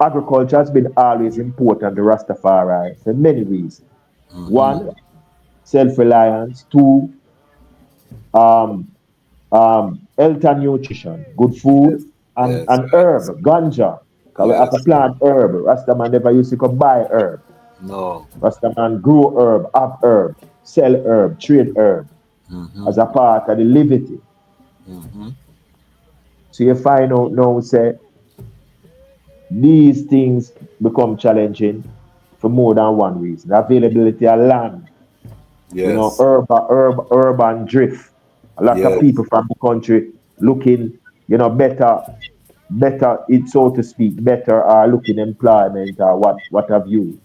agriculture has been always important to Rastafari for many reasons. Mm-hmm. One, self-reliance. Two, um, health and nutrition, good Yes. food, Yes. and herb, ganja. Because we have to Yes. plant herb. Rastaman never used to go buy herb. No. Rastaman grow herb, up herb, sell herb, trade herb Mm-hmm. as a part of the liberty. Mm-hmm. So you find out now, say, these things become challenging for more than one reason. Availability of land, Yes. urban drift. A lot of Yes. people from the country looking, better, it so to speak, better are looking employment or what have you.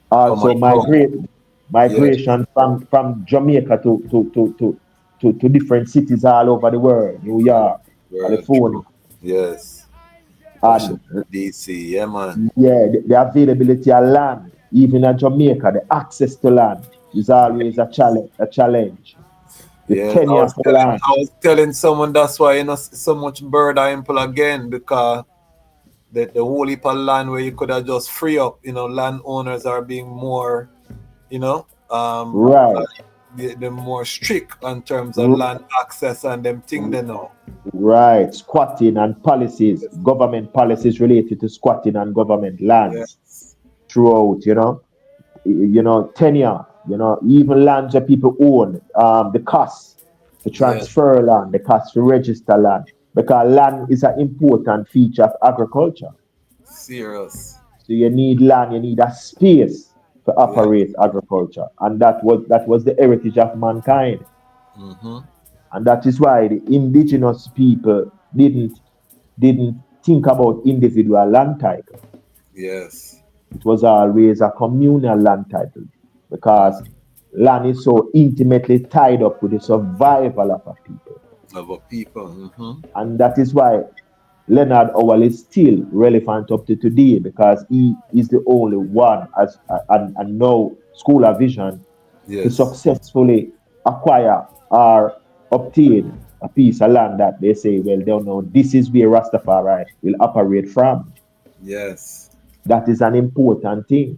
Come on, Also come. Yes. migration from Jamaica to different cities all over the world, New York, World. California. True. Yes. And Washington, D.C. Yeah, man. yeah, the availability of land, even in Jamaica, the access to land is always a challenge. The Yes. tenure for land. I was telling someone that's why so much bird eye people again because the whole heap of land where you could have just free up, landowners are being more, you know, Right. the more strict in terms of R- land access and them thing they know. right. Squatting and policies, government policies related to squatting and government lands Yes. throughout, tenure, even lands that people own, the cost to Yes. transfer land, the cost to register land, because land is an important feature of agriculture. Serious. So you need land, you need a space to Yeah. operate agriculture, and that was the heritage of mankind, Mm-hmm. and that is why the indigenous people didn't think about individual land title. Yes. It was always a communal land title Mm. because land is so intimately tied up with the survival of a people. Of a people. Mm-hmm. And that is why Leonard Howell is still relevant up to today because he is the only one and now School of Vision to Yes. successfully acquire or obtain a piece of land that they say, well, they don't know this is where Rastafari will operate from. Yes. That is an important thing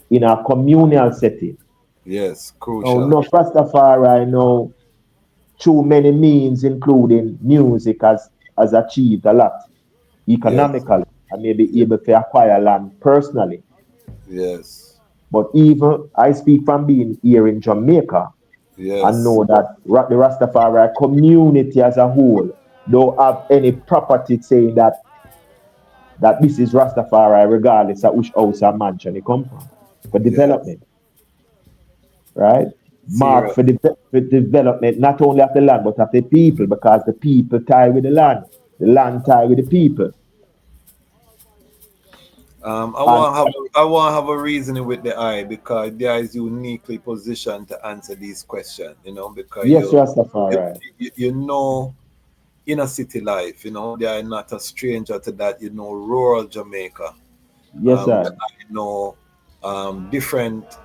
in a communal setting. Yes, Now, crucial. no Rastafari know through many means, including music, has achieved a lot Yes, economically and may be yes, able to acquire land personally. yes, But even I speak from being here in Jamaica and yes, know that the Rastafari community as a whole don't have any property saying that this is Rastafari regardless of which house or mansion it come from for yes. development, right? Mark Serious. for development not only of the land but of the people because the people tie with the land tie with the people. And I want to have a reasoning with the eye because the eye is uniquely positioned to answer these questions. You know, because yes, you, Rastafari. you know inner city life. You know, they are not a stranger to that. You know, rural Jamaica. Yes, The sir. eye know different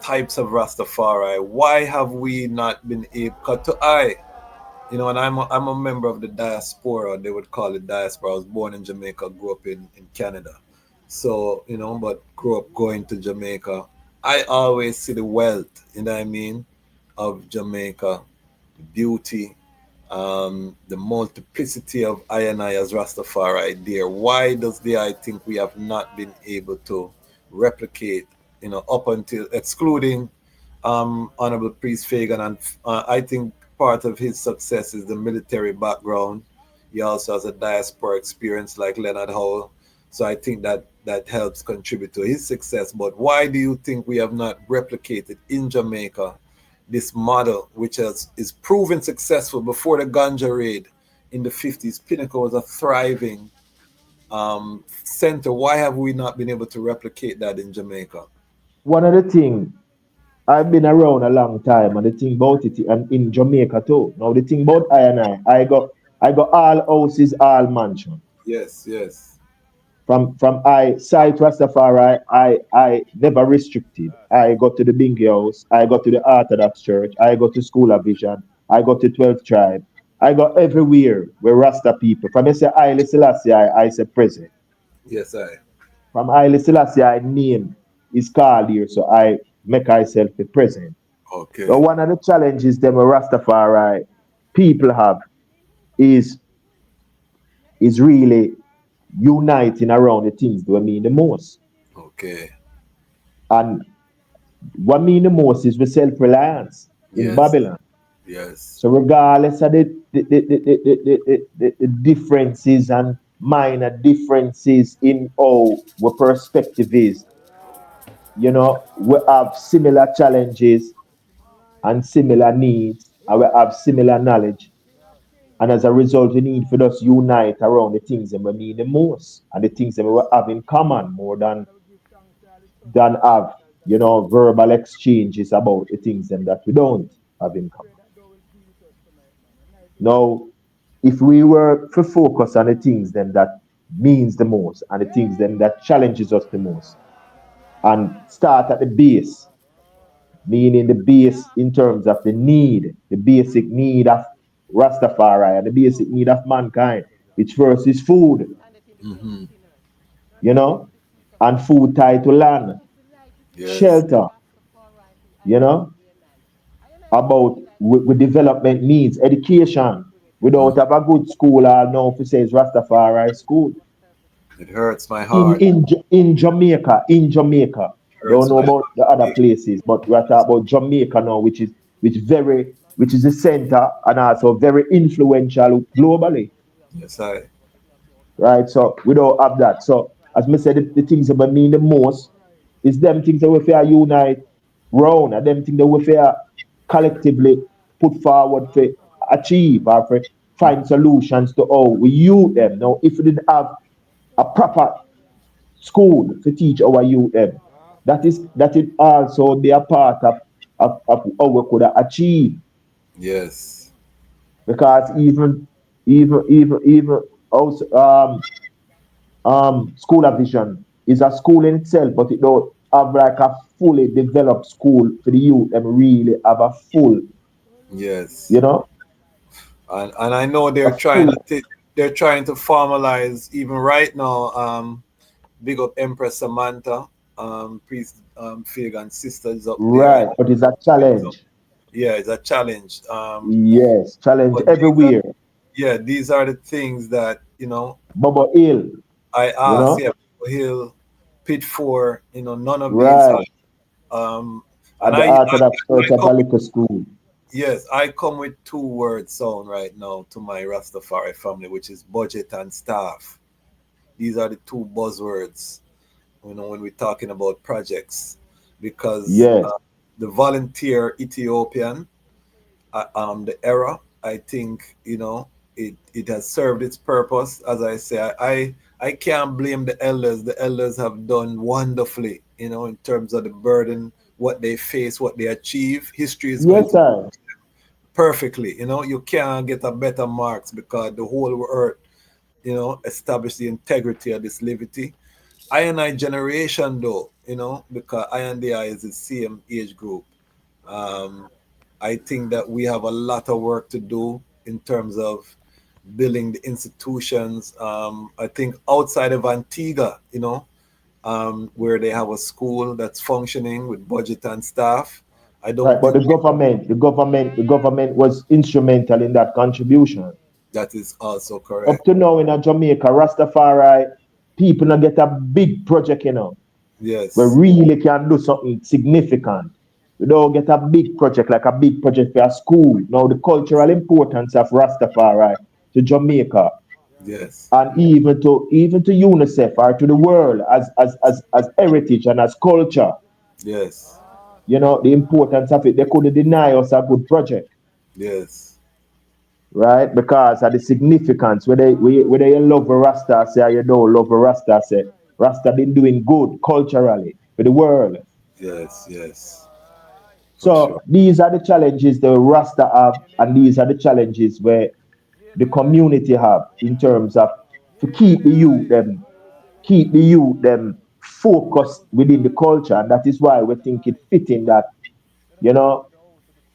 types of Rastafari. Why have we not been able? Cause to I, you know, and I'm a member of the diaspora. They would call it diaspora. I was born in Jamaica, grew up in Canada. So, you know, but grew up going to Jamaica. I always see the wealth, you know what I mean, of Jamaica, the beauty, the multiplicity of I and I as Rastafari there. Why does the I think we have not been able to replicate, you know, up until excluding Honorable Priest Fagan, and I think part of his success is the military background. He also has a diaspora experience like Leonard Howell, so I think that helps contribute to his success. But why do you think we have not replicated in Jamaica this model, which is proven successful before the ganja raid in the 50s? Pinnacle was a thriving center. Why have we not been able to replicate that in Jamaica? One of the thing I've been around a long time and the thing about it and in Jamaica too. Now the thing about I got all houses, all mansion. Yes, yes, From I site Rastafari, I never restricted. I go to the Bingy house, I go to the Orthodox Church, I go to School of Vision, I go to 12th Tribe. I go everywhere where Rasta people. From I say Haile Selassie, I say present. yes, I. From Haile Selassie, I name is called here, so I make myself the present. But Okay. one of the challenges them Rastafari people have is is really uniting around the things that mean the most. Okay. And what mean the most is the self-reliance in Yes. Babylon. Yes. So regardless of the differences and minor differences in how our perspective is, we have similar challenges and similar needs, and we have similar knowledge. And as a result, we need for us unite around the things that we mean the most and the things that we have in common more than have, verbal exchanges about the things them that we don't have in common. Now, if we were to focus on the things then that means the most and the things then that challenges us the most and start at the base, meaning the base in terms of the need, the basic need of Rastafari and the basic need of mankind, which first is food, Mm-hmm. you know, and food tied to land, Yes. shelter, you know, about with development needs, education. We don't Mm. have a good school, I know if it says Rastafari school. It hurts my In heart. in in Jamaica. Don't Hurts know my about the other heart. places, but we're talking about Jamaica now, which is the center and also very influential globally, Yes, I. right? So we don't have that. So as me said, the things that mean the most is them things that we fear unite round, and them things that we fear collectively put forward for achieve or for find solutions to how we use them. Now, if we didn't have a proper school to teach our youth them. That is also be a part of how we could achieve. Yes. Because even also, school of vision is a school in itself, but it don't have like a fully developed school for the youth and really have a full, Yes. you know, And I know a full they're trying to formalize even right now. Big up Empress Samantha. priest figure and sisters up there. Right, but it's a So, challenge. yeah, it's a challenge. Yes, challenge But everywhere. these are the things that Bobo Hill, I you asked. know? Yeah, Hill, Pit Four. None of these Right. are. Um, and At the Orthodox Church I at come a with, little school. yes, I come with two word sound right now to my Rastafari family, which is budget and staff. These are the two buzzwords. When we're talking about projects, because Yes. the volunteer Ethiopian, the era, I think it has served its purpose. As I say, I can't blame the elders. The elders have done wonderfully, in terms of the burden, what they face, what they achieve. History is going Yes, to sir. perfectly. You can't get a better marks because the whole earth, established the integrity of this liberty. I and I generation though, because I and I is the same age group. Um, I think that we have a lot of work to do in terms of building the institutions. I think outside of Antigua, where they have a school that's functioning with budget and staff. I Right. don't But think the government was instrumental in that contribution. that is also Up correct. to now in Jamaica, Rastafari, people not get a big project, where Yes, really can do something significant. We don't get a big project like a big project for a school. Now the cultural importance of Rastafari to Jamaica yes, and even to UNICEF or to the world as heritage and as culture, yes, the importance of it. They couldn't deny us a good project, yes, right? Because of the significance. Whether you love a Rasta say or you don't love a Rasta say, Rasta been doing good culturally for the world. yes, yes, for So sure. these are the challenges the Rasta have, and these are the challenges where the community have in terms of to keep the youth them focused within the culture. And that is why we think it fitting that, you know,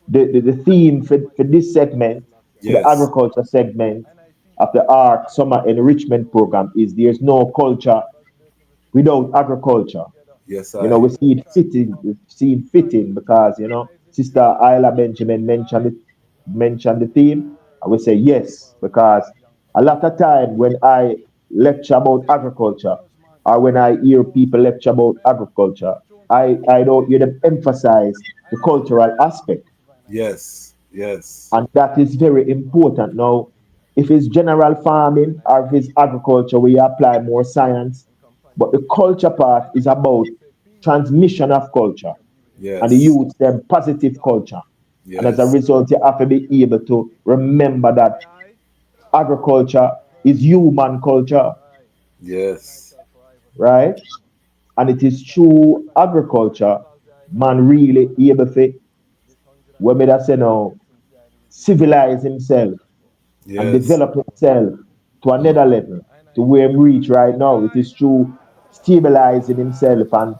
the theme for this segment, for the Yes, agriculture segment of the ARC Summer Enrichment Program is there's no culture without agriculture. yes, We see it fitting because, Sister Isla Benjamin mentioned the theme. I would say yes, because a lot of time when I lecture about agriculture or when I hear people lecture about agriculture, I don't hear them emphasize the cultural aspect. yes, yes, And that is very important. Now, if it's general farming or if it's agriculture, we apply more science. But the culture part is about transmission of culture and the yes, youth them positive culture. And as a yes, result, you have to be able to remember that agriculture is human culture, yes, right? And it is through agriculture man really able to, what may I say now, civilize himself and yes, develop himself to mm, another level, to where he reach right now. It is through stabilizing himself and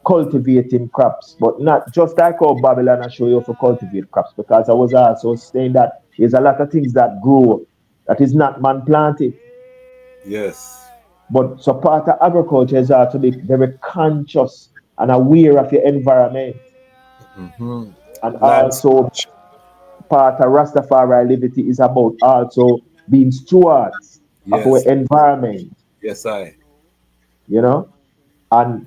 cultivating crops, but not just like how Babylon I show you for cultivate crops, because I was also saying that there's a lot of things that grow that is not man planted. yes, But so part of agriculture is to be very conscious and aware of your environment, mm-hmm. and Land also part of Rastafari liberty is about also being stewards of our yes, environment, yes, I, you know, and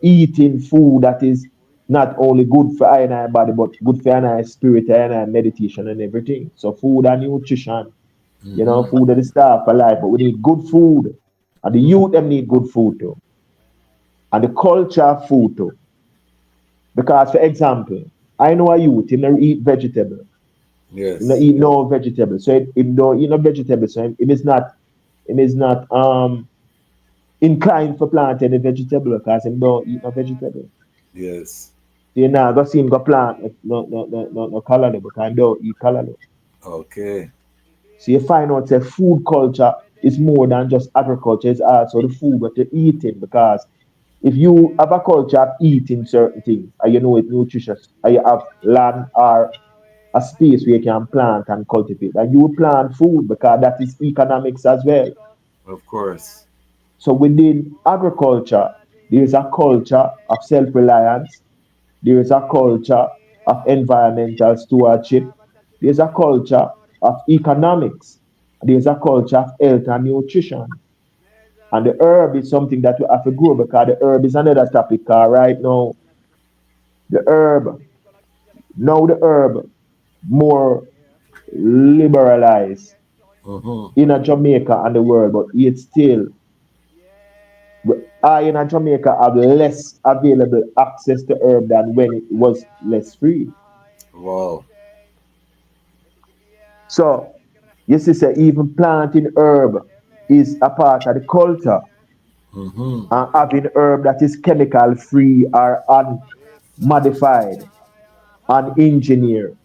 eating food that is not only good for I and I body, but good for I and I spirit, I and I meditation and everything. So food and nutrition, mm-hmm. food that is stuff for life, but we need good food. And the youth them need good food too. And the culture of food too. Because for example, I know a youth, he never eat vegetable. He not Yes, eat no vegetable. So if don't eat no vegetable, so him is not inclined for plant any vegetable because him don't eat no vegetable. yes, So you now go see him go plant no callaloo because him don't eat callaloo. okay, So you find out that food culture is more than just agriculture, it's also the food that you're eating, because if you have a culture of eating certain things and you know it's nutritious and you have land or a space where you can plant and cultivate, and you will plant food because that is economics as well. of course, So within agriculture, There is a culture of self-reliance. There is a culture of environmental stewardship. There is a culture of economics. There is a culture of health and nutrition. And the herb is something that we have to grow because the herb is another topic. Right now, the herb, the herb more liberalized in a Jamaica and the world, but yet still, I in a Jamaica have less available access to herb than when it was less free. Wow. So, you see, say, even planting herb is a part of the culture. And having herb that is chemical free or unmodified, unengineered,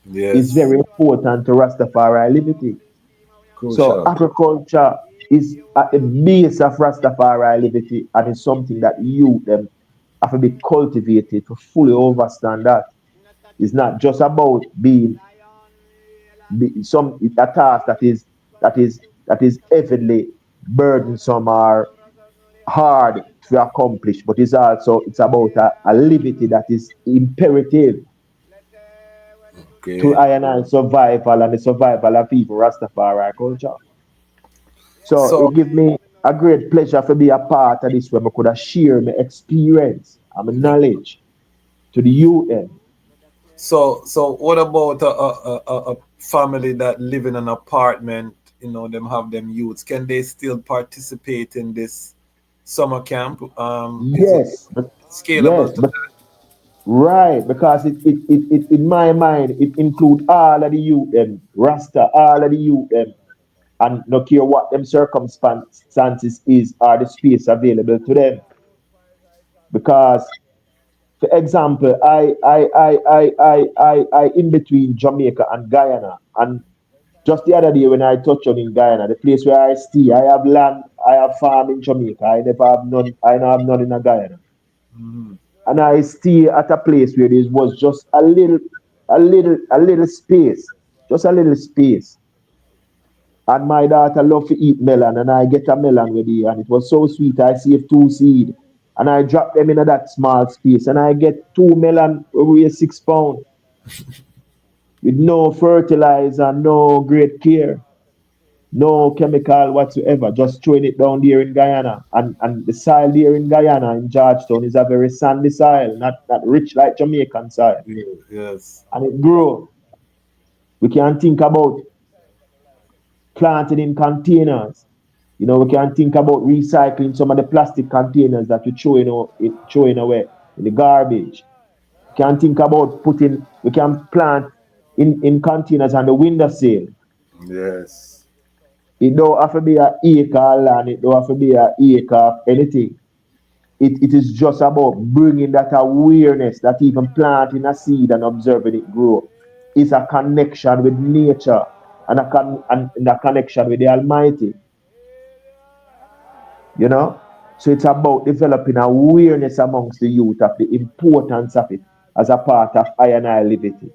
is Yes. very important to Rastafari liberty. So Crucial. agriculture is at the base of Rastafari liberty and is something that you them have to be cultivated to fully understand that. It's not just about being some a task that is heavily burdensome or hard to accomplish, but it's about a liberty that is imperative to Okay. I and I survival and the survival of people Rastafari culture. So So it gives me a great pleasure to be a part of this where I could have share my experience and my knowledge to the UN. so what about a family that live in an apartment? You know, them have them youths. Can they still participate in this summer camp? Is it Yes, scalable yes, to but right, because it in my mind it include all of the UN, Rasta, all of the UN, and no care what them circumstances is or the space available to them. Because for example, I in between Jamaica and Guyana. And just the other day when I touched on in Guyana, the place where I stay, I have land, I have farm in Jamaica. I never have none, I don't have none in a Guyana. And I stay at a place where there was just a little space. Just a little space. And my daughter love to eat melon, and I get a melon with it, and it was so sweet. I saved 2 seed, and I drop them in that small space, and I get 2 melon weigh 6 pounds with no fertilizer, no great care, no chemical whatsoever. Just throwing it down there in Guyana, and the soil there in Guyana in Georgetown is a very sandy soil, not rich like Jamaican soil, yes. and it grow. We can think about planting in containers. We can think about recycling some of the plastic containers that we throwing away in the garbage. We can think about we can plant in containers on the windowsill. Yes. It don't have to be an acre of land, it don't have to be an acre of anything. It is just about bringing that awareness that even planting a seed and observing it grow is a connection with nature and a connection with the Almighty. So it's about developing awareness amongst the youth of the importance of it as a part of I and I liberty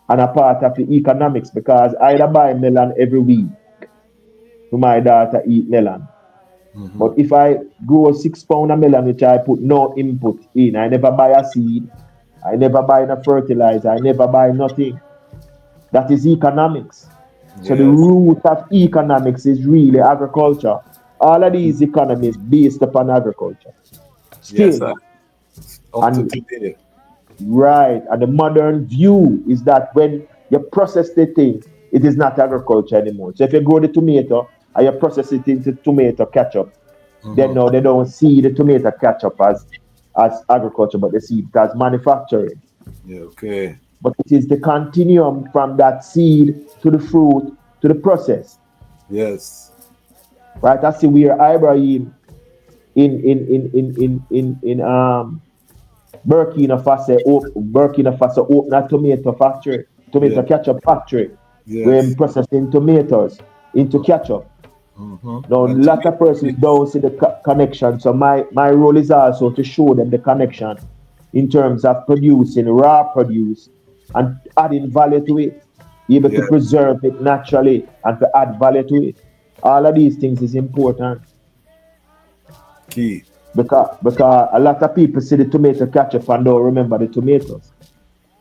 and a part of the economics, because I buy melon every week to my daughter eat melon. But if I grow 6 pounds of melon which I put no input in, I never buy a seed, I never buy no fertilizer, I never buy nothing. That is economics. So the Yes. root of economics is really agriculture. All of these economies based upon agriculture. Yes, Still, sir. Up to and today. right, and the modern view is that when you process the thing, it is not agriculture anymore. So if you grow the tomato and you process it into tomato ketchup, then now they don't see the tomato ketchup as agriculture, but they see it as manufacturing. Yeah, okay. But it is the continuum from that seed to the fruit to the process. Yes. Right? I see where Ibrahim in Burkina Faso opened a tomato factory, Yeah. tomato ketchup factory, where I'm Yes. processing tomatoes into ketchup. Now, a And lot of tomato persons juice. don't see the connection. So my role is also to show them the connection in terms of producing raw produce and adding value to it, able to Yeah, preserve it naturally and to add value to it. All of these things is important. key. Because a lot of people see the tomato ketchup and don't remember the tomatoes,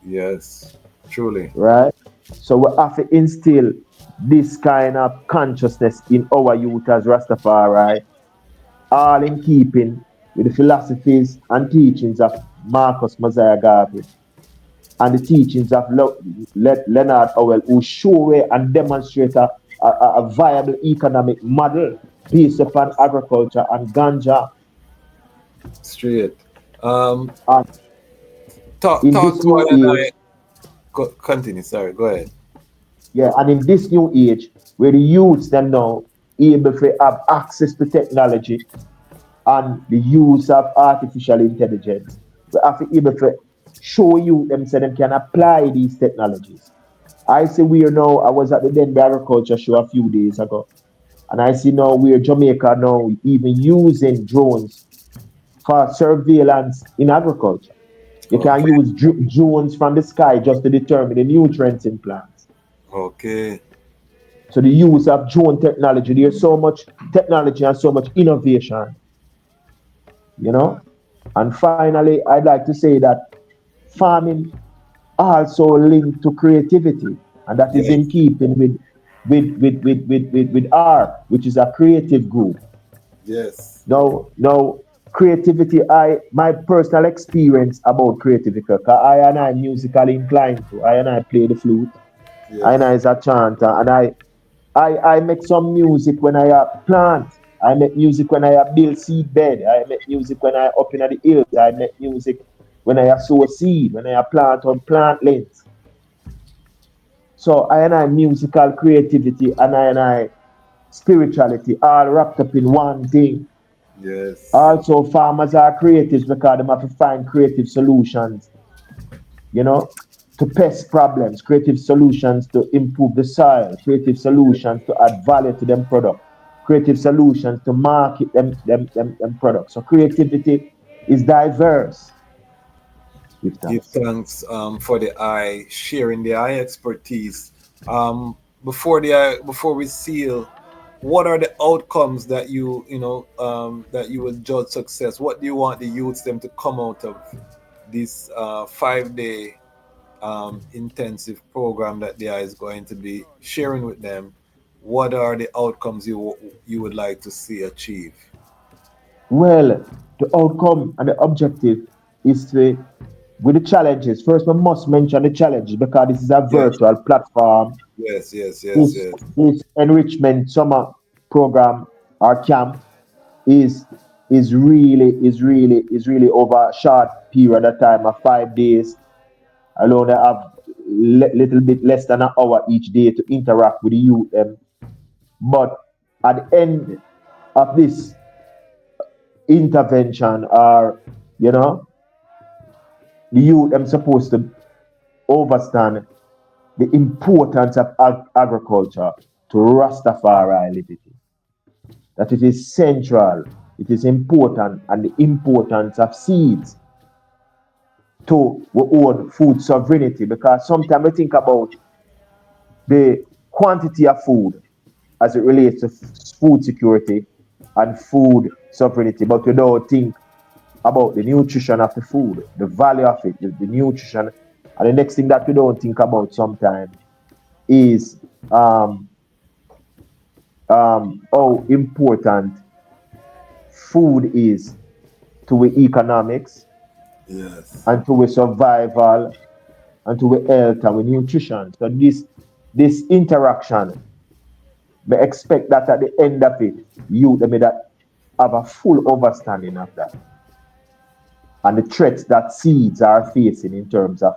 Yes, truly. right? So we have to instill this kind of consciousness in our youth as Rastafari, all in keeping with the philosophies and teachings of Marcus Mosiah Garvey and the teachings of Leonard Howell, who show and demonstrate a viable economic model based upon agriculture and ganja. Straight. Um, And in talk this to I new and age, I. Continue. Sorry, go ahead. yeah, and in this new age, where the youths them now able to have access to technology and the use of artificial intelligence, we have to able to show you them so them can apply these technologies. I see we are now, I was at the Denver Agriculture Show a few days ago, and I see now we're Jamaica now even using drones for surveillance in agriculture. You can Okay. use drones from the sky just to determine the nutrients in plants. Okay. So the use of drone technology, there's so much technology and so much innovation, you know. And finally, I'd like to say that farming also linked to creativity, and that is Yes. in keeping with ARP, which is a creative group. Yes. Now, creativity. My personal experience about creativity, because I musically inclined to. I play the flute. I Yes. is a chanter, and I make some music when I plant. I make music when I build seed bed. I make music when I up in the hills. I make music when I sow seed, when I plant on plant lengths. So I musical creativity and I spirituality all wrapped up in one thing. Yes. Also, farmers are creatives because they have to find creative solutions, you know, to pest problems, creative solutions to improve the soil, creative solutions to add value to them product, creative solutions to market them products. So creativity is diverse. Give Give thanks. thanks for the eye sharing the eye expertise. Before we seal, what are the outcomes that that you will judge success? What do you want the youths them to come out of this 5 day intensive program that the eye is going to be sharing with them? What are the outcomes you would like to see achieve? Well, the outcome and the objective is to, with the challenges. First, we must mention the challenges because this is a Yes, virtual platform. yes, yes, yes, This yes, this enrichment summer program or camp is is really over a short period of time of 5 days. I only have little bit less than an hour each day to interact with the youth. But at the end of this intervention, or you know, the youth am supposed to understand the importance of agriculture to Rastafari liberty. That it is central, it is important, and the importance of seeds to our own food sovereignty. Because sometimes we think about the quantity of food as it relates to food security and food sovereignty, but we don't think about the nutrition of the food, the value of it, the nutrition. And the next thing that we don't think about sometimes is how important food is to our economics yes, and to our survival and to our health and our nutrition. So this interaction, we expect that at the end of it, you may that have a full understanding of that and the threats that seeds are facing in terms of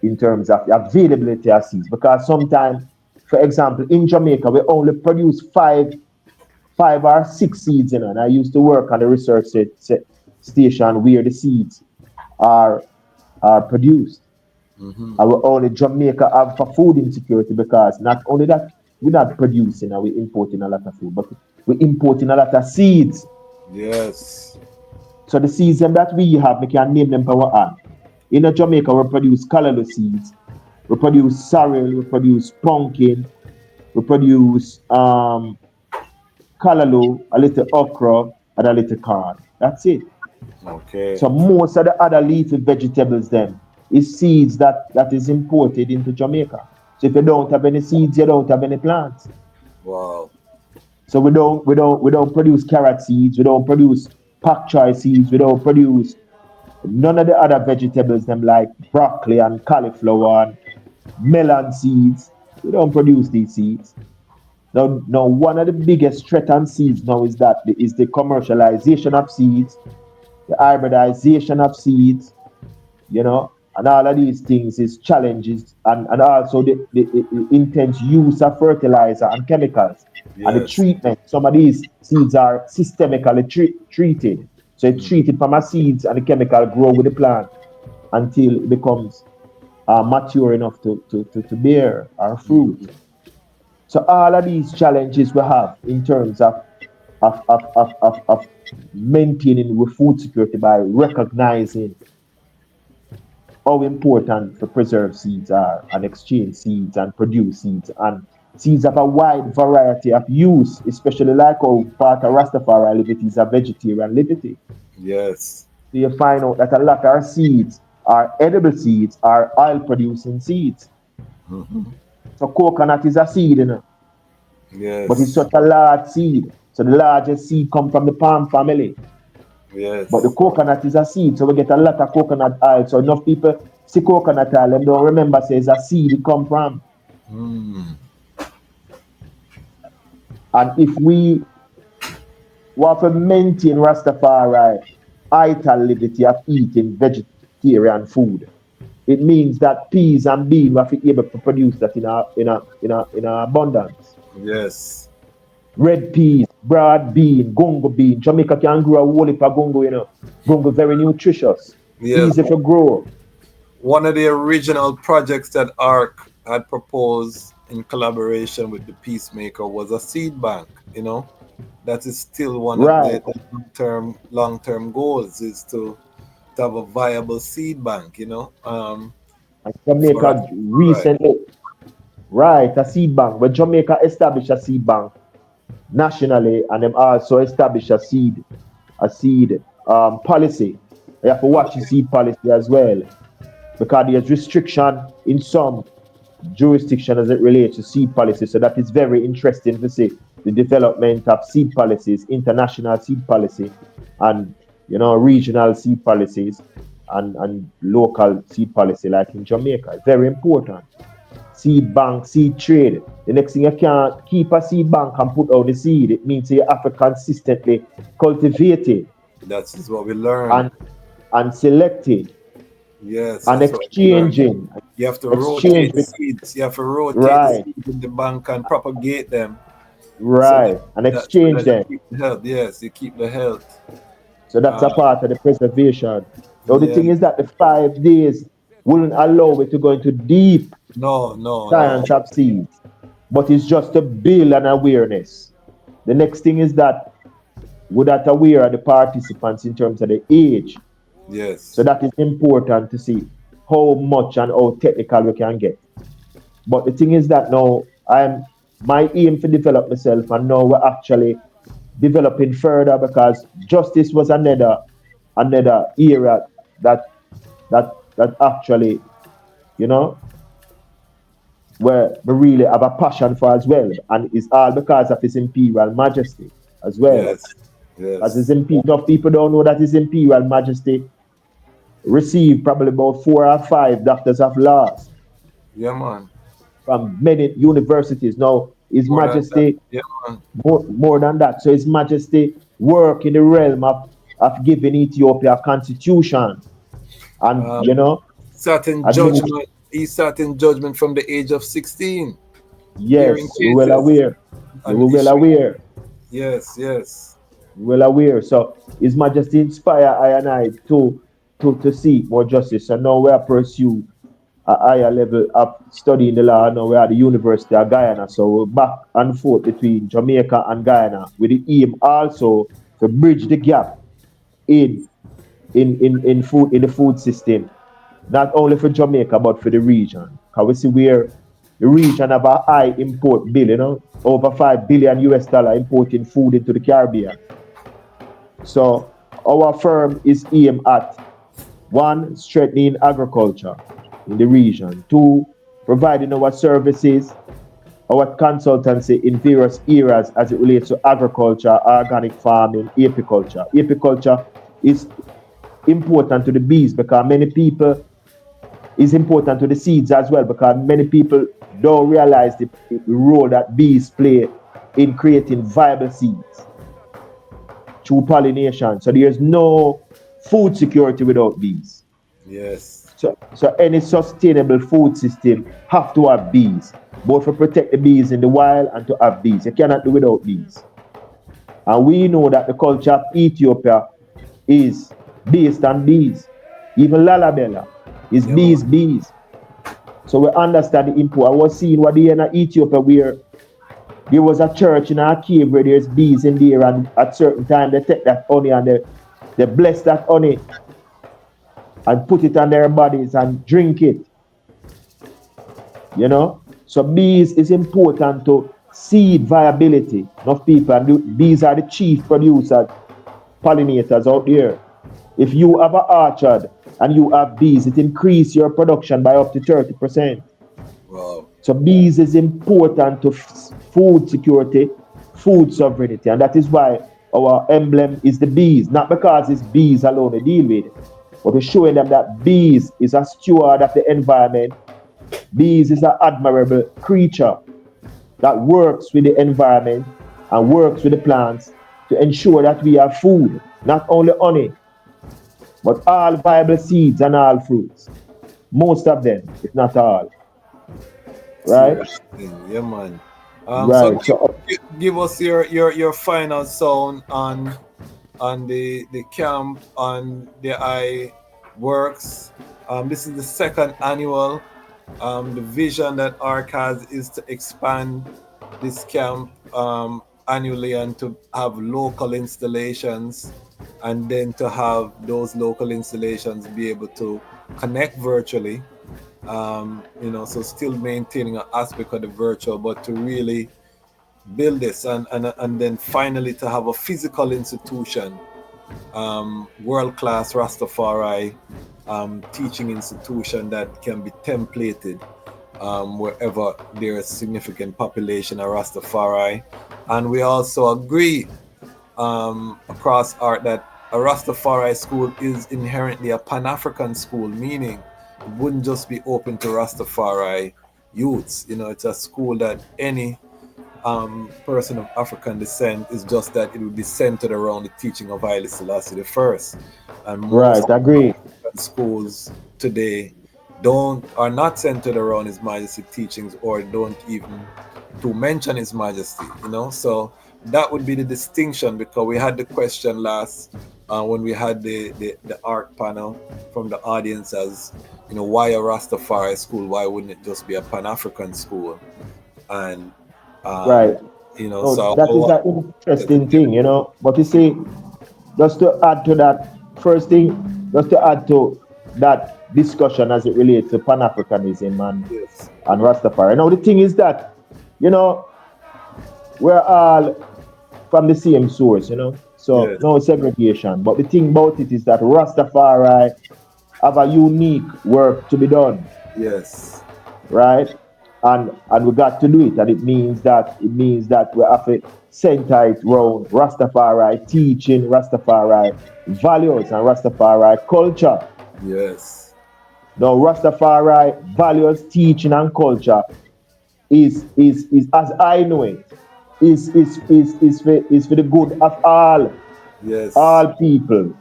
the availability of seeds. Because sometimes, for example, in Jamaica, we only produce five or six seeds, and I used to work on the research station where the seeds are are produced. hmm, And we only Jamaica have for food insecurity because not only that we're not producing and we're importing a lot of food, but we're importing a lot of seeds. yes, So the seeds them that we have, we can name them by our hand. In Jamaica, we produce callaloo seeds, we produce sorrel, we produce pumpkin, we produce callaloo, a little okra, and a little corn. That's it. Okay. So most of the other leafy vegetables then is seeds that is imported into Jamaica. So if you don't have any seeds, you don't have any plants. Wow. So we don't produce carrot seeds, we don't produce pak choi seeds, we don't produce none of the other vegetables them like broccoli and cauliflower and melon seeds. We don't produce these seeds. Now one of the biggest threat on seeds now is the commercialization of seeds, the hybridization of seeds, and all of these things is challenges, and also the intense use of fertilizer and chemicals and the Yes. treatment. Some of these seeds are systemically treated. So it's treated from a seeds and the chemical grow with the plant until it becomes mature enough to bear our fruit. So all of these challenges we have in terms of maintaining with food security by recognizing how important to preserve seeds are and exchange seeds and produce seeds. And seeds have a wide variety of use, especially like how part of Rastafari liberty is a vegetarian liberty. Yes. So you find out that a lot of our seeds are edible seeds, are oil producing seeds. So coconut is a seed, but it's Yes. such a large seed. So the largest seed come from the palm family. But the Yes. coconut is a seed, so we get a lot of coconut oil. So enough people see coconut oil and don't remember say it's a seed it come from. And if we want to maintain Rastafari vital liberty of eating vegetarian food, it means that peas and beans we have to be able to produce that in a abundance. Yes. Red peas, broad bean, gongo bean. Jamaica can grow a whole heap of gongo, Gongo very nutritious, Yeah. easy to grow. One of the original projects that ARC had proposed in collaboration with the Peacemaker was a seed bank. That is still one of Right. the long-term goals, is to have a viable seed bank. And For us. Jamaica Right. recently, right, a seed bank. When Jamaica established a seed bank nationally, and them also established a seed policy. You have to watch the seed policy as well, because there's restriction in some jurisdiction as it relates to seed policy. So that is very interesting to see the development of seed policies, international seed policy, and regional seed policies, and local seed policy like in Jamaica. Very important. Seed bank, seed trade. The next thing, you can't keep a seed bank and put out the seed. It means you have to consistently cultivate it That is what we learn. and select it Yes, and that's what we learn. exchanging. You have to Exchange rotate with seeds. You have to rotate the right, seeds in the bank and propagate them, so right, and exchange that you them. keep the health. Yes, you keep the health. So that's a part of the preservation. Now the Yeah. thing is that the 5 days wouldn't allow it to go into deep No. science of seeds, but it's just to build an awareness. The next thing is that we're not aware of the participants in terms of the age. So Yes. that is important to see how much and how technical we can get. But the thing is that now my aim to develop myself, and now we're actually developing further, because justice was another area that that actually, you know, where we really have a passion for as well. And it's all because of His Imperial Majesty as well. Yes. As His Yes. enough people don't know that His Imperial Majesty received probably about 4 or 5 doctors of laws Yeah, man. from many universities. Now, His More than that. Majesty, Yeah, man. more than that. So His Majesty work in the realm of giving Ethiopia a constitution and, Certain administration. judgment. He sat in judgment from the age of 16, hearing Yes, we're well cases aware. You and were well issuing. aware. Yes. Well aware. So His Majesty inspire I and I to seek more justice. And now we are pursue a higher level of studying the law. Now we are at the University of Guyana. So we're back and forth between Jamaica and Guyana with the aim also to bridge the gap in in the food system, not only for Jamaica but for the region. Because we see where the region have a high import bill, over $5 billion US importing food into the Caribbean. So our firm is aimed at 1, strengthening agriculture in the region. 2, providing our services, our consultancy in various areas as it relates to agriculture, organic farming, apiculture. Apiculture is important to the bees because many people, is important to the seeds as well because many people don't realize the role that bees play in creating viable seeds through pollination. So there's no food security without bees. Yes. So any sustainable food system have to have bees, both to protect the bees in the wild and to have bees. You cannot do without bees. And we know that the culture of Ethiopia is based on bees. Even Lalabella is bees. So we understand the import. I was seeing what they in Ethiopia where there was a church in a cave where there's bees in there, and at certain time they take that honey and they bless that honey and put it on their bodies and drink it. You know? So bees is important to seed viability of people, and bees are the chief producers, pollinators out there. If you have an orchard and you have bees, it increases your production by up to 30%. Wow. So bees is important to food security, food sovereignty, and that is why our emblem is the bees, not because it's bees alone to deal with, but to showing them that bees is a steward of the environment. Bees is an admirable creature that works with the environment and works with the plants to ensure that we have food, not only honey, but all viable seeds and all fruits. Most of them, if not all. Right? Serious thing. Yeah, man. Right. So Give us your final sound on the camp, on the I works. This is the second annual. The vision that ARC has is to expand this camp annually and to have local installations, and then to have those local installations be able to connect virtually. So still maintaining an aspect of the virtual, but to really build this and then finally to have a physical institution, world-class Rastafari teaching institution that can be templated wherever there is significant population of Rastafari. And we also agree across art that a Rastafari school is inherently a Pan-African school, meaning it wouldn't just be open to Rastafari youths. It's a school that any person of African descent, is just that it would be centered around the teaching of Haile Selassie I. And most agree. African schools today are not centered around His Majesty teachings, or don't even to mention His Majesty, So that would be the distinction, because we had the question last when we had the ARC panel from the audience as, why a Rastafari school? Why wouldn't it just be a Pan-African school? And right. So that is an interesting thing, But you see, just to add to that, first thing, just to add to that discussion as it relates to Pan-Africanism and Rastafari. Now, the thing is that, we're all from the same source, So no segregation. But the thing about it is that Rastafari have a unique work to be done. Yes. Right? And we got to do it. And it means that we have to center it around Rastafari teaching, Rastafari values, and Rastafari culture. Yes. Now Rastafari values, teaching, and culture is as I know it, is for the good of all. Yes. All people.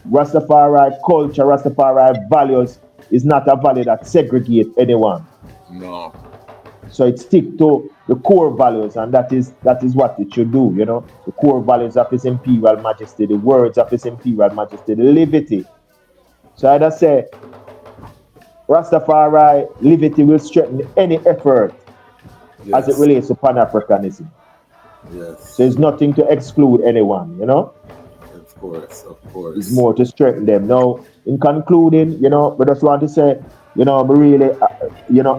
Rastafari culture, Rastafari values is not a value that segregate anyone. No. So it stick to the core values, and that is what it should do, The core values of His Imperial Majesty, the words of His Imperial Majesty, the liberty. So I'd say Rastafari liberty will strengthen any effort as it relates to Pan-Africanism. Yes. So there's nothing to exclude anyone, Of course. It's more to strengthen them. Now, in concluding, we just want to say, we're really,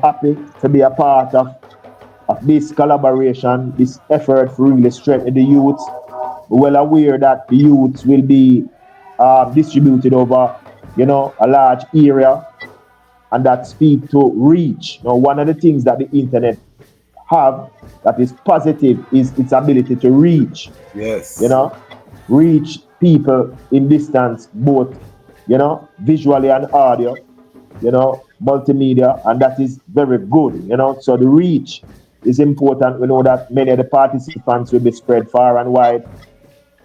happy to be a part of this collaboration, this effort to really strengthen the youths We're well aware that the youths will be distributed over, a large area, and that speak to reach. Now, one of the things that the internet have that is positive is its ability to reach, Yes. reach people in distance, both, visually and audio, multimedia, and that is very good, So the reach is important. We know that many of the participants will be spread far and wide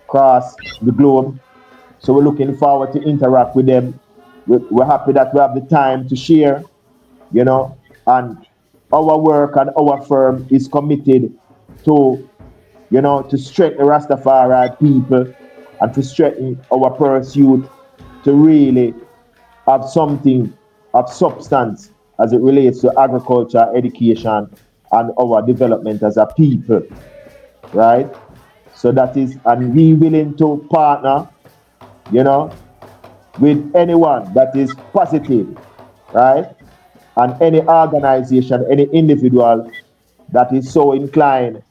across the globe. So we're looking forward to interact with them. We're happy that we have the time to share, and our work and our firm is committed to, to strengthen the Rastafari people and to strengthen our pursuit to really have something of substance as it relates to agriculture, education, and our development as a people, right? So that is, and we willing to partner, with anyone that is positive, right? And any organization, any individual that is so inclined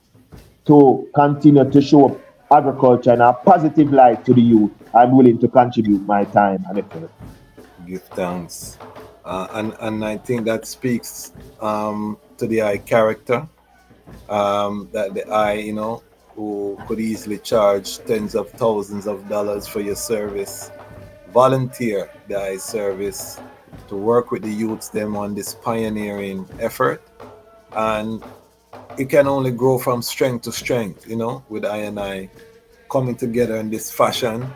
to continue to show agriculture in a positive light to the youth, I'm willing to contribute my time and effort. Give thanks. And I think that speaks to the I character, that the I, who could easily charge tens of thousands of dollars for your service, volunteer the I service to work with the youths them on this pioneering effort. And it can only grow from strength to strength, with I and I coming together in this fashion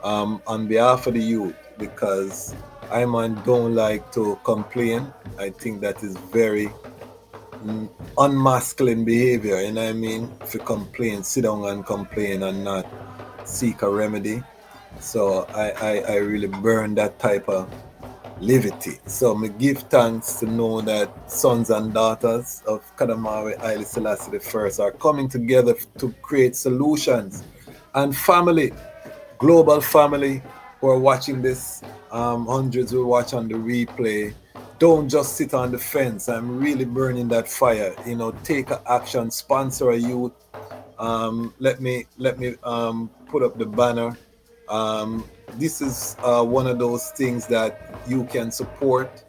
on behalf of the youth, because I man don't like to complain. I think that is very unmasculine behavior, I mean? If you complain, sit down and complain and not seek a remedy. So I really burn that type of levity. So me give thanks to know that sons and daughters of Kadamawe Haile Selassie I are coming together to create solutions. And family, global family who are watching this, hundreds will watch on the replay. Don't just sit on the fence. I'm really burning that fire. Take action, sponsor a youth. Let me put up the banner. This is one of those things that you can support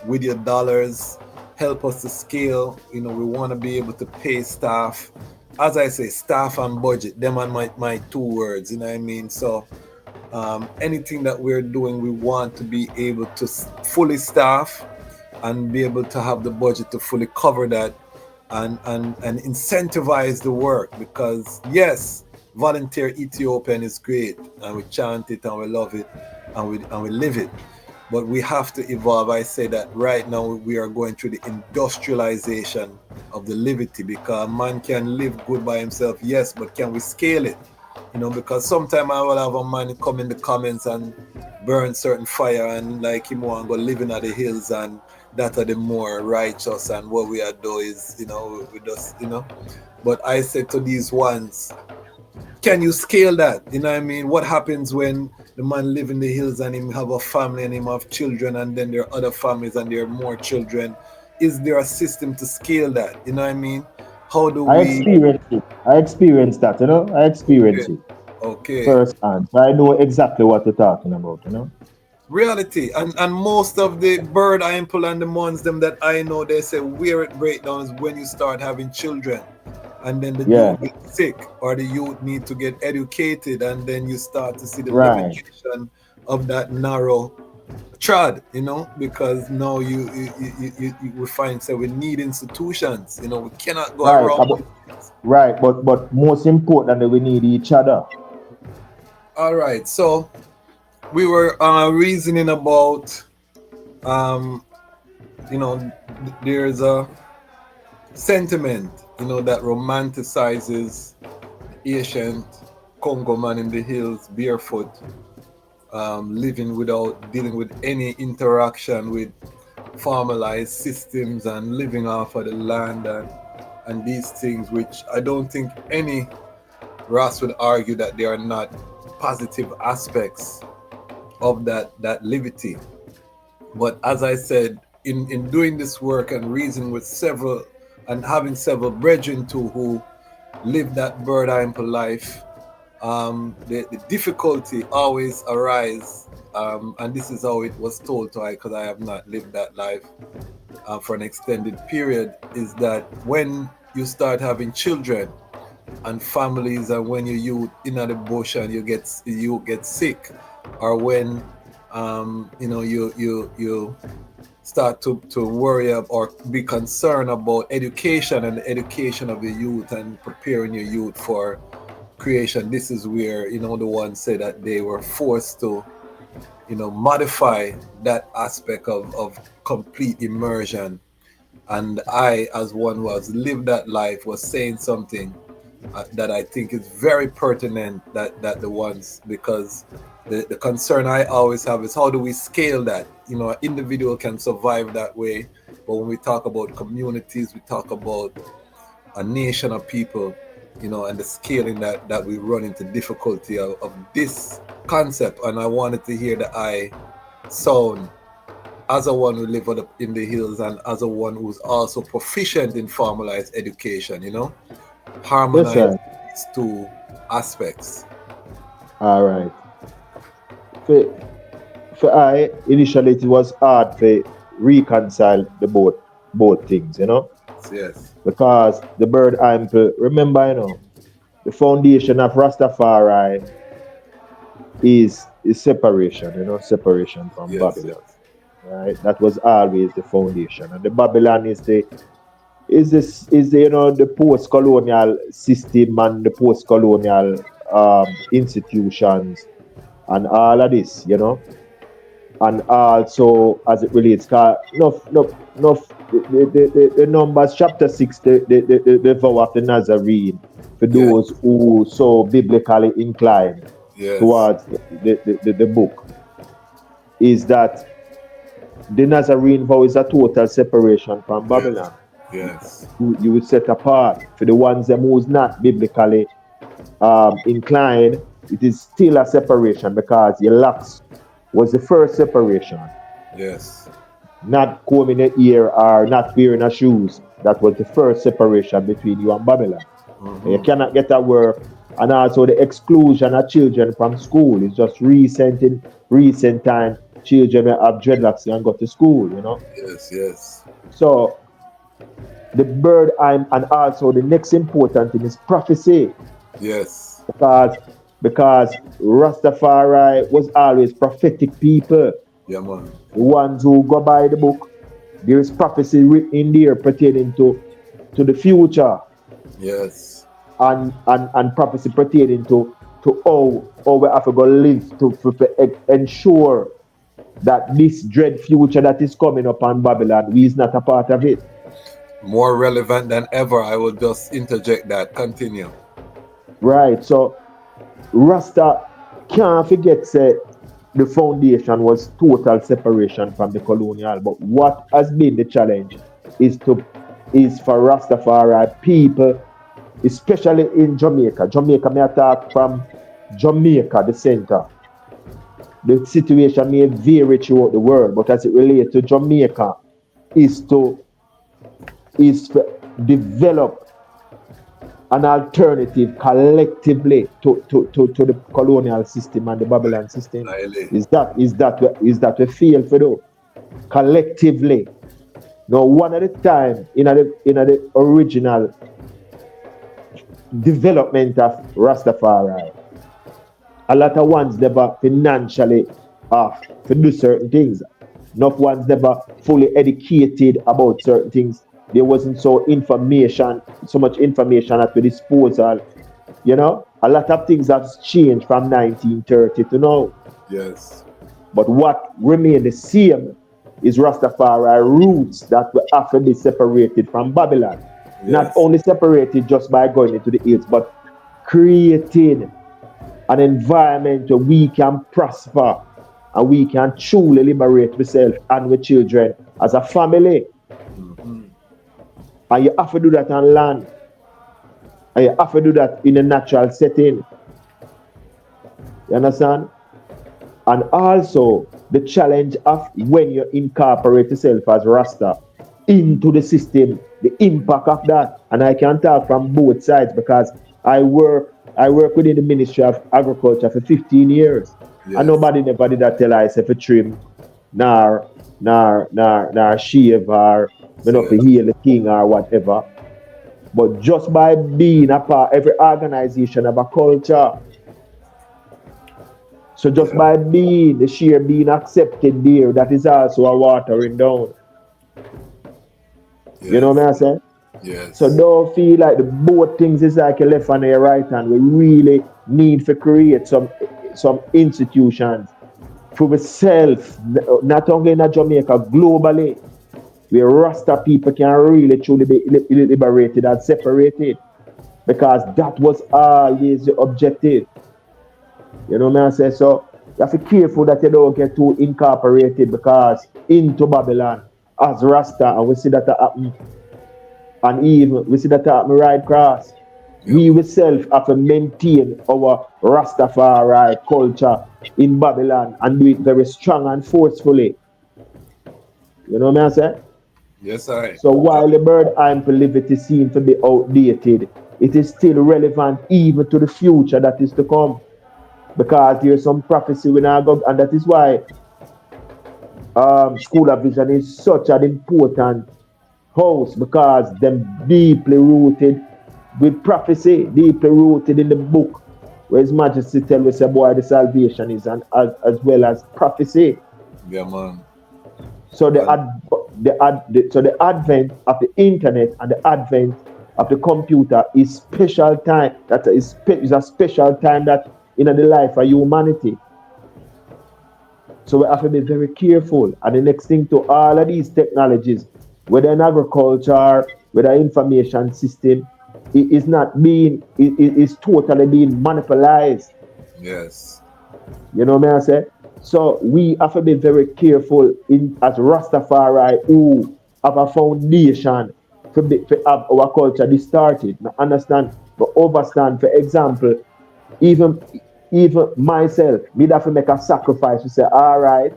with your dollars. Help us to scale. We want to be able to pay staff. As I say, staff and budget. Them are my two words. You know what I mean? So anything that we're doing, we want to be able to fully staff and be able to have the budget to fully cover that and incentivize the work. Because yes, volunteer Ethiopian is great, and we chant it and we love it and we live it. But we have to evolve. I say that right now we are going through the industrialization of the liberty, because man can live good by himself, yes, but can we scale it? Because sometimes I will have a man come in the comments and burn certain fire and like him want to go living at the hills, and that are the more righteous, and what we are doing is, we just, But I said to these ones, can you scale that? You know what I mean? What happens when the man live in the hills and him have a family and him have children, and then there are other families and there are more children? Is there a system to scale that? You know what I mean? How do I we... experienced it. I experienced that, I experienced it Okay. firsthand. So I know exactly what you're talking about, Reality. And most of the bird ample and the ones them that I know, they say where it breakdowns when you start having children, and then the youth get sick, or the youth need to get educated, and then you start to see the limitation of that narrow trad, because now we find we need institutions, we cannot go around. Right, but most importantly, we need each other. All right, so we were reasoning about there's a sentiment that romanticizes ancient Congo man in the hills barefoot, living without dealing with any interaction with formalized systems and living off of the land and these things, which I don't think any Ras would argue that they are not positive aspects of that liberty. But as I said, in doing this work and reasoning with several and having several brethren too who live that bird ample life, the difficulty always arise, and this is how it was told to I, because I have not lived that life for an extended period, is that when you start having children and families, and when you in the bush and you get sick, or when you start to worry or be concerned about education and the education of your youth and preparing your youth for creation. This is where the one said that they were forced to modify that aspect of complete immersion. And I, as one who has lived that life, was saying something that I think is very pertinent, that the ones, because the concern I always have is how do we scale that? An individual can survive that way, but when we talk about communities, we talk about a nation of people, and the scaling that we run into difficulty of this concept. And I wanted to hear the I sound as a one who live in the hills, and as a one who's also proficient in formalized education, harmonize Yes, sir. these two aspects. All right. For I, initially it was hard to reconcile the both things, Yes, because the bird ample, remember, the foundation of Rastafari is separation, separation from yes, Babylon. yes, Right? That was always the foundation. And the Babylon is the the post-colonial system and the post-colonial institutions and all of this, and also as it relates, the Numbers chapter 6, the vow of the Nazarene, for yes, those who so biblically inclined yes, towards the book, is that the Nazarene vow is a total separation from yes, Babylon. yes, You will set apart. For the ones them who's not biblically inclined, it is still a separation, because your locks was the first separation. yes, Not combing your ear or not wearing a shoes. That was the first separation between you and Babylon. And you mm-hmm. cannot get a work. And also the exclusion of children from school is just in recent time. Children may have dreadlocks and go to school, Yes, yes, So the bird and also the next important thing is prophecy, yes, because Rastafari was always prophetic people, yeah, man, the ones who go by the book. There is prophecy written in there pertaining to the future, yes, and prophecy pertaining to how we have to go live to ensure that this dread future that is coming upon Babylon, we is not a part of it. more relevant than ever. I will just interject that. Continue. Right. So Rasta can't forget say the foundation was total separation from the colonial. But what has been the challenge is for Rastafari people, especially in Jamaica. Jamaica may talk from Jamaica, the center. The situation may vary throughout the world, but as it relates to Jamaica, is to develop an alternative collectively to the colonial system and the Babylon system. Haile. Is that we feel for though collectively. Now one at a time in the original development of Rastafari. A lot of ones never financially off to do certain things. Enough ones never fully educated about certain things. There wasn't so much information at the disposal. A lot of things have changed from 1930 to now. Yes, But what remain the same is Rastafari roots that will have to be separated from Babylon. Not yes, only separated just by going into the hills, but creating an environment where we can prosper and we can truly liberate ourselves and our children as a family. mm-hmm. And you have to do that on land. And you have to do that in a natural setting. You understand? And also the challenge of when you incorporate yourself as Rasta into the system, the impact of that. And I can talk from both sides, because I I work within the Ministry of Agriculture for 15 years. Yes. And nobody never did that tell I say for trim, nor shave, or me not for heal the king or whatever. But just by being a part, every organization have a culture. So just by being the sheer being accepted there, that is also a watering down. You know what I say? Yes. So don't feel like the both things is like a left and a right hand. We really need to create some institutions for ourselves, not only in Jamaica, globally, where Rasta people can really truly be liberated and separated. Because that was always the objective. You know what I say? So you have to be careful that you don't get too incorporated because into Babylon as Rasta, and we see that happen, and even we see that happen right across. We ourselves have to maintain our Rastafari culture in Babylon and do it very strong and forcefully. You know what I say? Yes, sir. So while the bird impulivity seems to be outdated, it is still relevant even to the future that is to come. Because there's some prophecy when I go, and that is why School of Vision is such an important house, because them deeply rooted with prophecy, deeply rooted in the book, where His Majesty tells us about the salvation is, and as well as prophecy. Yeah, man. So the advent of the internet and the advent of the computer is special time. That is a special time that in the life of humanity. So we have to be very careful. And the next thing to all of these technologies, whether in agriculture, whether information system, it is not being, it is totally being monopolized. Yes. You know what I say? So we have to be very careful as Rastafari who have a foundation to have our culture distorted. Now understand, but overstand, for example, even myself, me have to make a sacrifice to say, all right,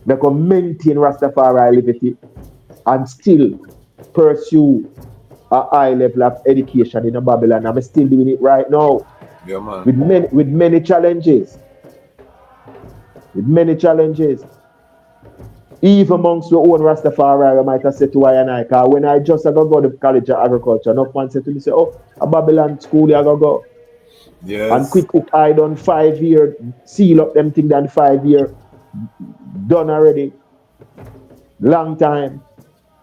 we can maintain Rastafari liberty and still pursue a high level of education in Babylon. I'm still doing it right now. Yeah, man. With many challenges. With many challenges. Even amongst your own Rastafari, I might have said to I and I, because when I just go to the College of Agriculture, no one said to me, say, oh, a Babylon school, you go. Yes. And quick, I done 5 year, seal up them thing done 5 year, done already. Long time.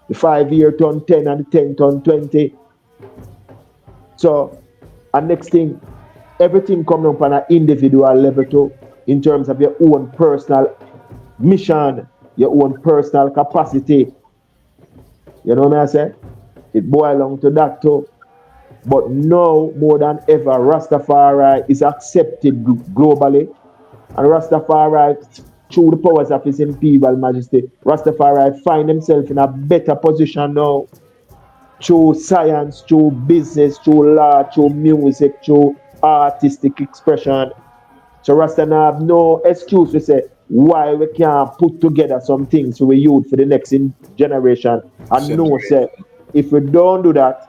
The 5 year turn 10 and the 10 turn 20. So, and next thing, everything coming up on an individual level too, in terms of your own personal mission, your own personal capacity. You know what I say? It boils down to that too. But now, more than ever, Rastafari is accepted globally. And Rastafari, through the powers of His Imperial Majesty, Rastafari find himself in a better position now. Through science, through business, through law, through music, through artistic expression. So Rasta now have no excuse to say why we can't put together some things for the youth for the next generation. And no, say, if we don't do that,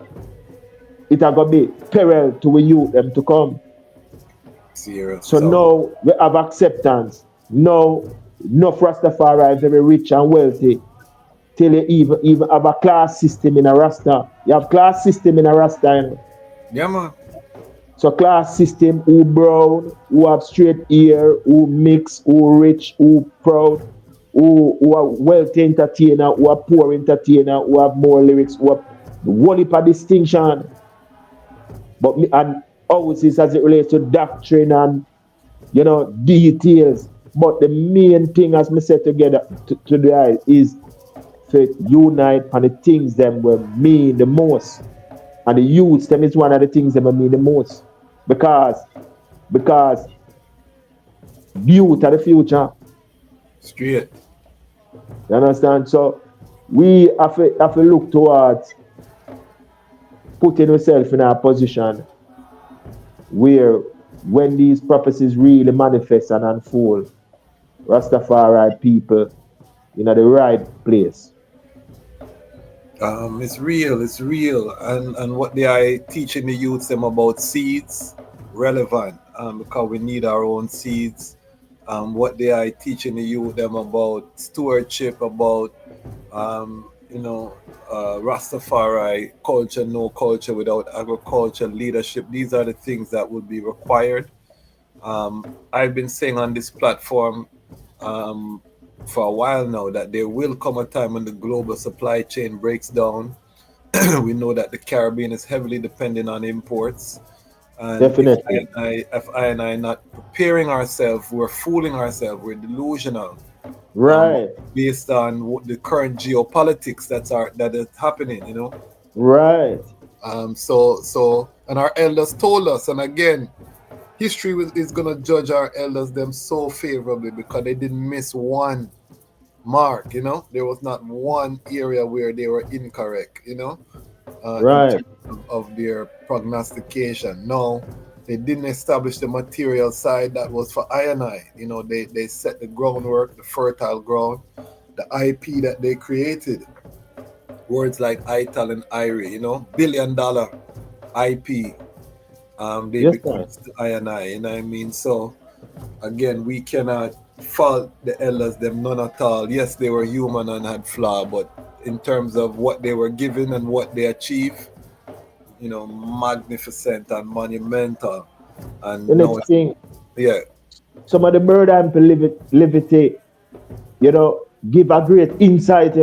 it are going to be peril to the youth them to come. Serious. So now we have acceptance. Now, enough Rastafari very rich and wealthy. Till you even have a class system in a Rasta. You have class system in a Rasta. You know? Yeah, man. So class system, who brown, who have straight hair, who mix, who rich, who proud, who are wealthy entertainer, who are poor entertainer, who have more lyrics, who have one heap of distinction. But and always is as it relates to doctrine and details. But the main thing, as me said together today, is to unite on the things that will mean the most. And the youth, them is one of the things that will mean the most. Because youth are the future. Straight. You understand? So we have to look towards putting ourselves in a position where when these prophecies really manifest and unfold, Rastafari people in the right place. It's real, and what they are teaching the youths them about seeds, relevant because we need our own seeds. What they are teaching the youth them about stewardship, about Rastafari culture, no culture without agriculture, leadership. These are the things that would be required. I've been saying on this platform for a while now that there will come a time when the global supply chain breaks down. We know that the Caribbean is heavily dependent on imports. And Definitely. if I and I not preparing ourselves, we're fooling ourselves, we're delusional. Right. Based on the current geopolitics that is happening, Right. So and our elders told us, and again, history is gonna judge our elders them so favorably because they didn't miss one mark. There was not one area where they were incorrect. In Right. terms of their prognostication. No, they didn't establish the material side that was for I and I. They set the groundwork, the fertile ground, the IP that they created. Words like ITAL and IRI, $1 billion IP. They Yes, become sir. I and I. You know what I mean? So again, we cannot fault the elders them none at all. Yes, they were human and had flaw, but in terms of what they were given and what they achieved, magnificent and monumental. And The no, next thing, yeah, some of the bird ample levity, give a great insight,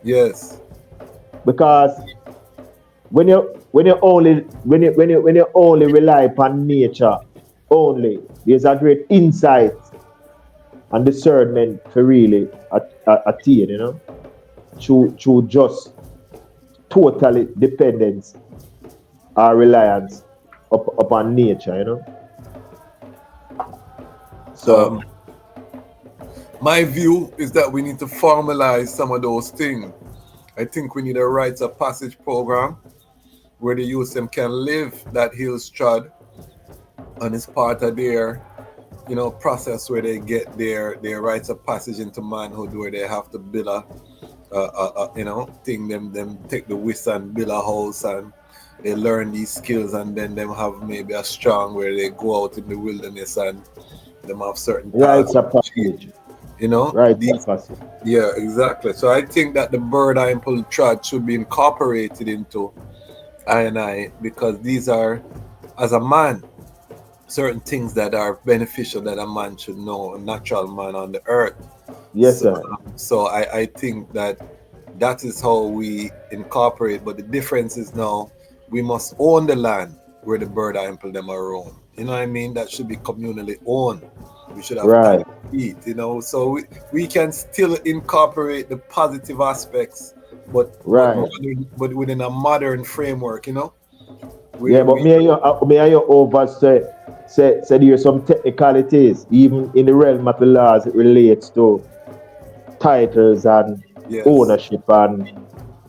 yes, because when you only rely upon nature only, there's a great insight and discernment for really attain, through just totally dependence or reliance upon nature, So my view is that we need to formalize some of those things. I think we need a rites of passage program where the youth them can live that hill strad, and it's part of their process where they get their rites of passage into manhood, where they have to build thing them take the whist and build a house, and they learn these skills, and then them have maybe a strong where they go out in the wilderness and them have certain tasks rites of to achieve. passage, rites of These, passage. yeah, exactly. So I think that the bird eye pull trad should be incorporated into I and I, because these are, as a man, certain things that are beneficial that a man should know, a natural man on the earth. Yes, sir. So I think that is how we incorporate, but the difference is now we must own the land where the bird ample them are owned. You know what I mean? That should be communally owned. We should have Right. common feet, so we can still incorporate the positive aspects, but Right. but within a modern framework, Yeah, but may I over say there's some technicalities, even in the realm of the laws, it relates to titles and yes, ownership and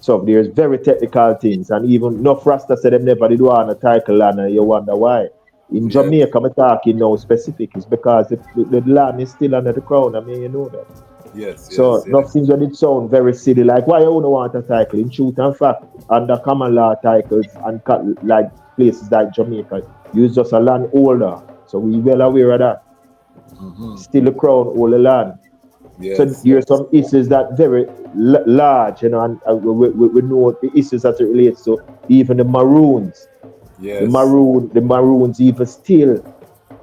stuff. There's very technical things, and even enough Rasta said them never did want a title land, and you wonder why. In yes, Jamaica, I'm talking now specific, is because the land is still under the crown. I mean, you know that. yes, So enough things that it sound very silly, like why you don't want a title. In truth and fact, under common law titles and like places like Jamaica, you just a landholder. So we well aware of that. Still the crown hold the land. So there are some issues that very large, and we know the issues that it relates to even the Maroons. yes, The Maroons even still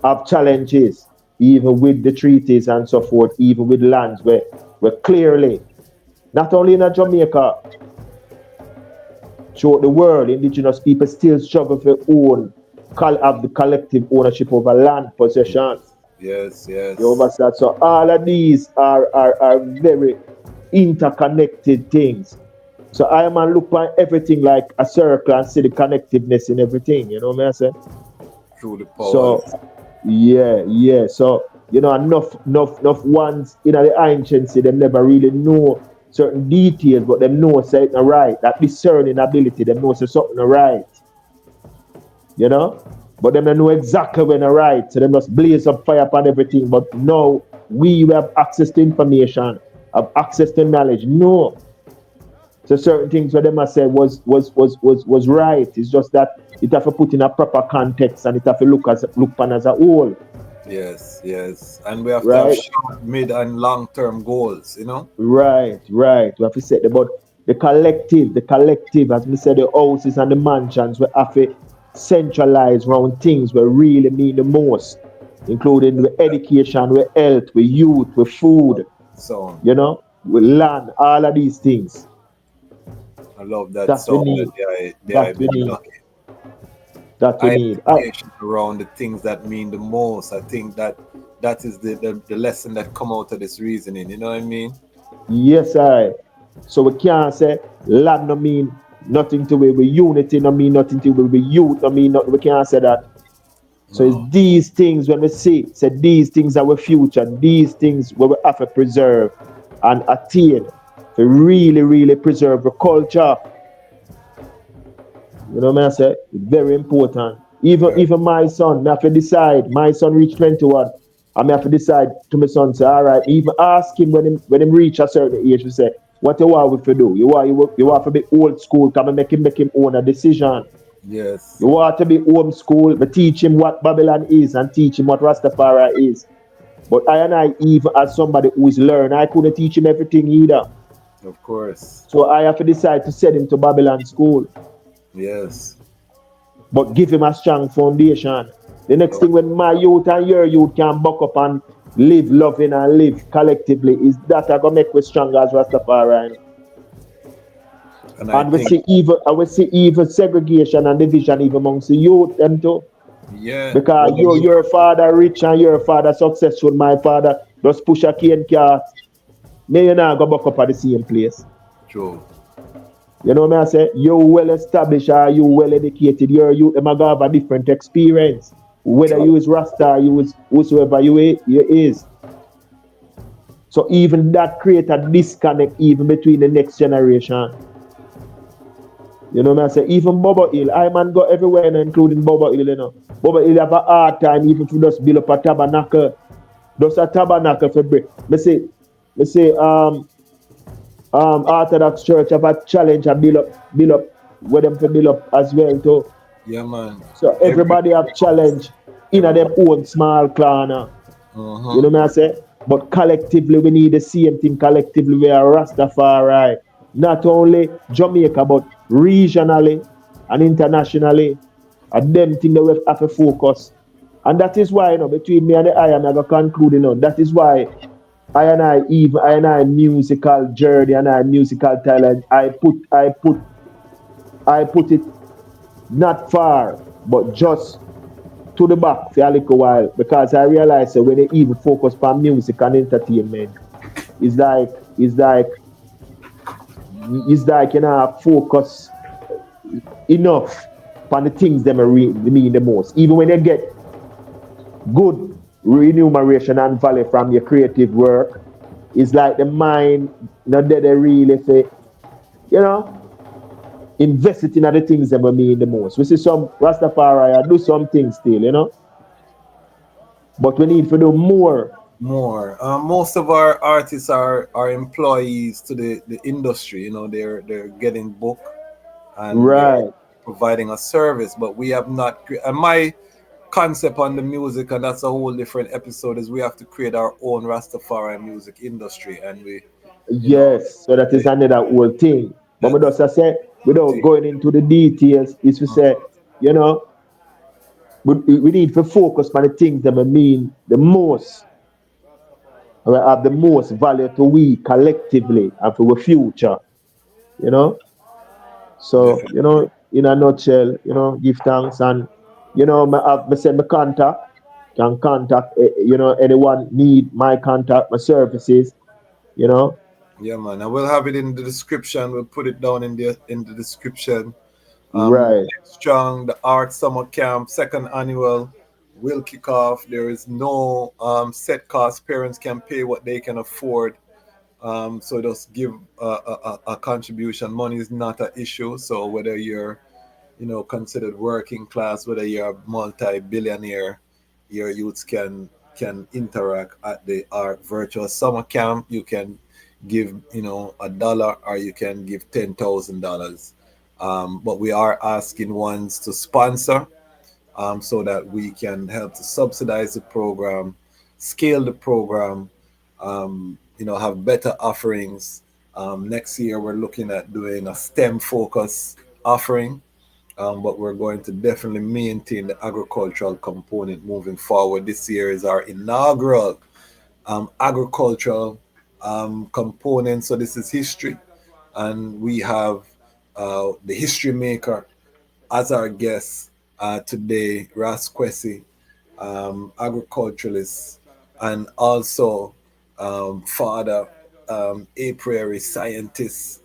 have challenges, even with the treaties and so forth, even with lands where clearly, not only in Jamaica, throughout the world, indigenous people still struggle for have the collective ownership over land possession. yes. You understand? So all of these are very interconnected things. So I am look at everything like a circle and see the connectiveness in everything. You know what I'm saying? Through the So powers. yeah. So enough ones in the anciency, they never really know certain details, but them know something right. That discerning ability, them know say something right. But them they know exactly when they're right. So they must blaze up fire upon everything. But now we have access to information, have access to knowledge. No. So certain things where them I say was right. It's just that it have to put in a proper context and it have to look upon as a whole. Yes, yes. And we have to have Right? short, mid, and long term goals, you know? Right, right. We have to set about the collective, as we said, the houses and the mansions, we have to centralize around things where really mean the most, including the education, with health, with youth, with food, So with land, all of these things I love that that we song that need, they that we been need, lucky. that we need. Identification around the things that mean the most. I think that is the lesson that come out of this reasoning. You know what I mean? Yes, I. So we can't say land no mean nothing to do with unity, no mean nothing to do with youth, no mean nothing. We can't say that. So it's No. these things when we say these things are our future, these things where we have to preserve and attain to really, really preserve the culture. You know what I say? It's very important. Even my son, I have to decide, my son reach 21. I have to decide to my son, say, all right, even ask him when him reach a certain age, we say, what you want to do? You want to be old school, come and make him own a decision. Yes. You want to be homeschool, but teach him what Babylon is and teach him what Rastafari is. But I and I, even as somebody who is learned, I couldn't teach him everything either. Of course. So I have to decide to send him to Babylon school, Yes. but give him a strong foundation. The next thing when my youth and your youth can buck up and live loving and live collectively is that I gonna make us stronger as Rastafari. And I And think we see even segregation and division even amongst the youth them too. yeah. Because Well, your father rich and your father successful, my father just push a cane cart. Me you not go back up at the same place. true. You know what I say? You well established or you well educated, you them a go have a different experience. Whether True. you is Rasta, you is whosoever you is. So even that create a disconnect even between the next generation. You know what I say? Even Bobo Hill, I man go everywhere, including Bobo Hill, you know. Bobo Hill have a hard time even to just build up a tabernacle. Just a tabernacle for break. Me say Orthodox Church have a challenge and build up where them to build up as well too. Yeah, man. So everybody have challenge in a them Everyone. own small corner. You know Uh-huh. what I say? But collectively we need the same thing. Collectively we are Rastafari. Not only Jamaica but regionally and internationally. And them thing that we have to focus. And that is why, between me and the I am going to conclude, that is why I and I musical journey and I musical talent, I put it not far, but just to the back for a little while because I realize that when they even focus on music and entertainment, it's like it's like focus enough on the things that mean the most. Even when you get good remuneration and value from your creative work, it's like the mind, that they really say, invest it in the things that mean the most. We see some Rastafari do some things still, but we need to do more. More. Most of our artists are employees to the industry. They're getting booked and they're Right. providing a service. But we have not. And my concept on the music, and that's a whole different episode, is we have to create our own Rastafari music industry, and you know, Yes, so that is the, another whole thing. But we that is just say, without thing. going into the details, is to say, you know, we need to focus on the things that mean the most, or have the most value to we collectively and for the future, you know. So, Definitely. in a nutshell, give thanks and, me say my contact, can contact, anyone need my contact, my services, you know. Yeah, man. I will have it in the description. We'll put it down in the description. Right. Get strong. The Art Summer Camp, second annual, will kick off. There is no set cost. Parents can pay what they can afford. So just give a contribution. Money is not an issue. So whether you're, considered working class, whether you're a multi-billionaire, your youths can interact at the Art Virtual Summer Camp. You can give, $1 or you can give $10,000. But we are asking ones to sponsor so that we can help to subsidize the program, scale the program, have better offerings. Next year, we're looking at doing a STEM focus offering, but we're going to definitely maintain the agricultural component moving forward. This year is our inaugural agricultural component. So this is history, and we have the history maker as our guest today, Ras Kwesi, agriculturalist, and also father, a priori scientist,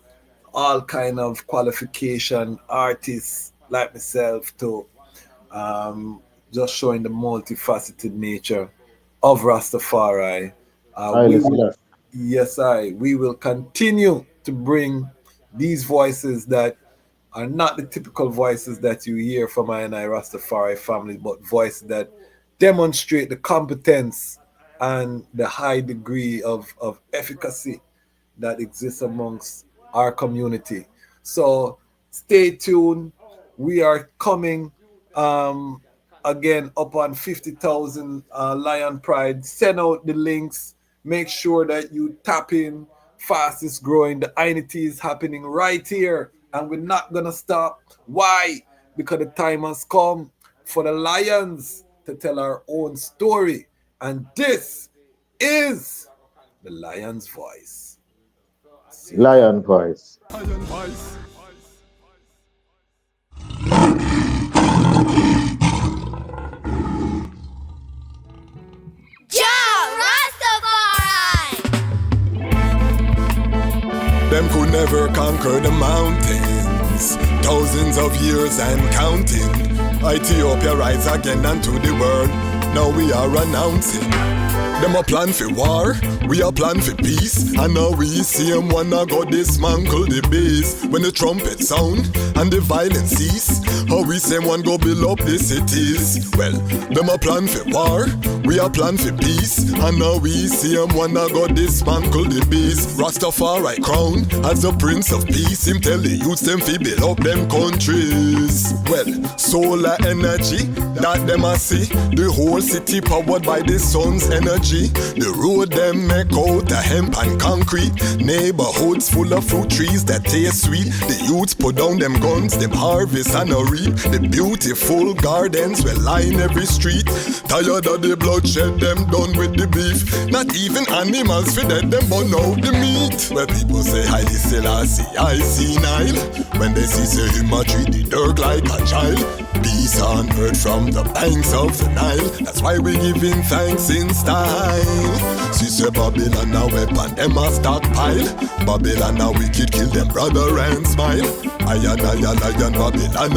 all kind of qualification artists like myself too, just showing the multifaceted nature of Rastafari. Haile Selassie. We will continue to bring these voices that are not the typical voices that you hear from I and I Rastafari family, but voices that demonstrate the competence and the high degree of efficacy that exists amongst our community. So stay tuned. We are coming again up on 50,000 Lion Pride. Send out the links. Make sure that you tap in. Fastest growing. The INT is happening right here, and we're not gonna stop. Why? Because the time has come for the Lions to tell our own story, and this is the Lion's Voice. Lion Voice. Lion Voice. Them could never conquer the mountains. Thousands of years and counting. Ethiopia rise again unto the world. Now we are announcing. Them a plan for war, we a plan for peace. And now we see them wanna go dismantle the base. When the trumpet sound and the violence cease, how we say one go build up the cities. Well, them a plan for war, we a plan for peace. And now we see them wanna go dismantle the base. Rastafari crown as the Prince of Peace. Him tell the youths them fi build up them countries. Well, solar energy that them a see. The whole city powered by the sun's energy. The road them make out of hemp and concrete. Neighborhoods full of fruit trees that taste sweet. The youths put down them guns, them harvest and a reap. The beautiful gardens will line every street. Tired of the bloodshed, them done with the beef. Not even animals for that, them burn out the meat. Where people say Haile Selassie, I see Nile. When they see say him a treat the dirt like a child. Peace on earth from the banks of the Nile. That's why we giving thanks in style. See say Babylon a weapon, them a stockpile. Babylon a wicked, kill them brother and smile. Lion, Babylon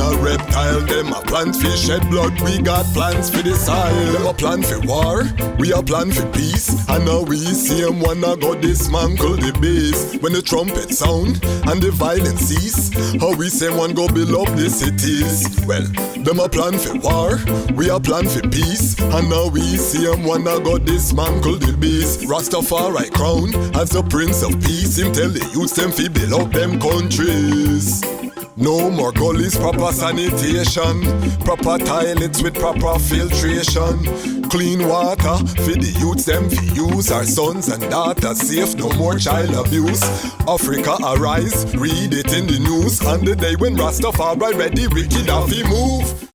a reptile. Them a plant fish, shed blood, we got plans for the soil. Them a plan for war, we a plan for peace. And now we see them wanna go dismantle the base. When the trumpet sound and the violence cease, how we say one go build up the cities. Well, them a plan for war, we a plan for peace. And now we see them wanna go dismantle the base. Rastafari crown as the Prince of Peace. Him tell the youths them fi build up them countries. No more gullies, proper sanitation. Proper toilets with proper filtration. Clean water for the youths them fi use. Our sons and daughters safe, no more child abuse. Africa arise, read it in the news. On the day when Rastafari ready, wicked have fi move.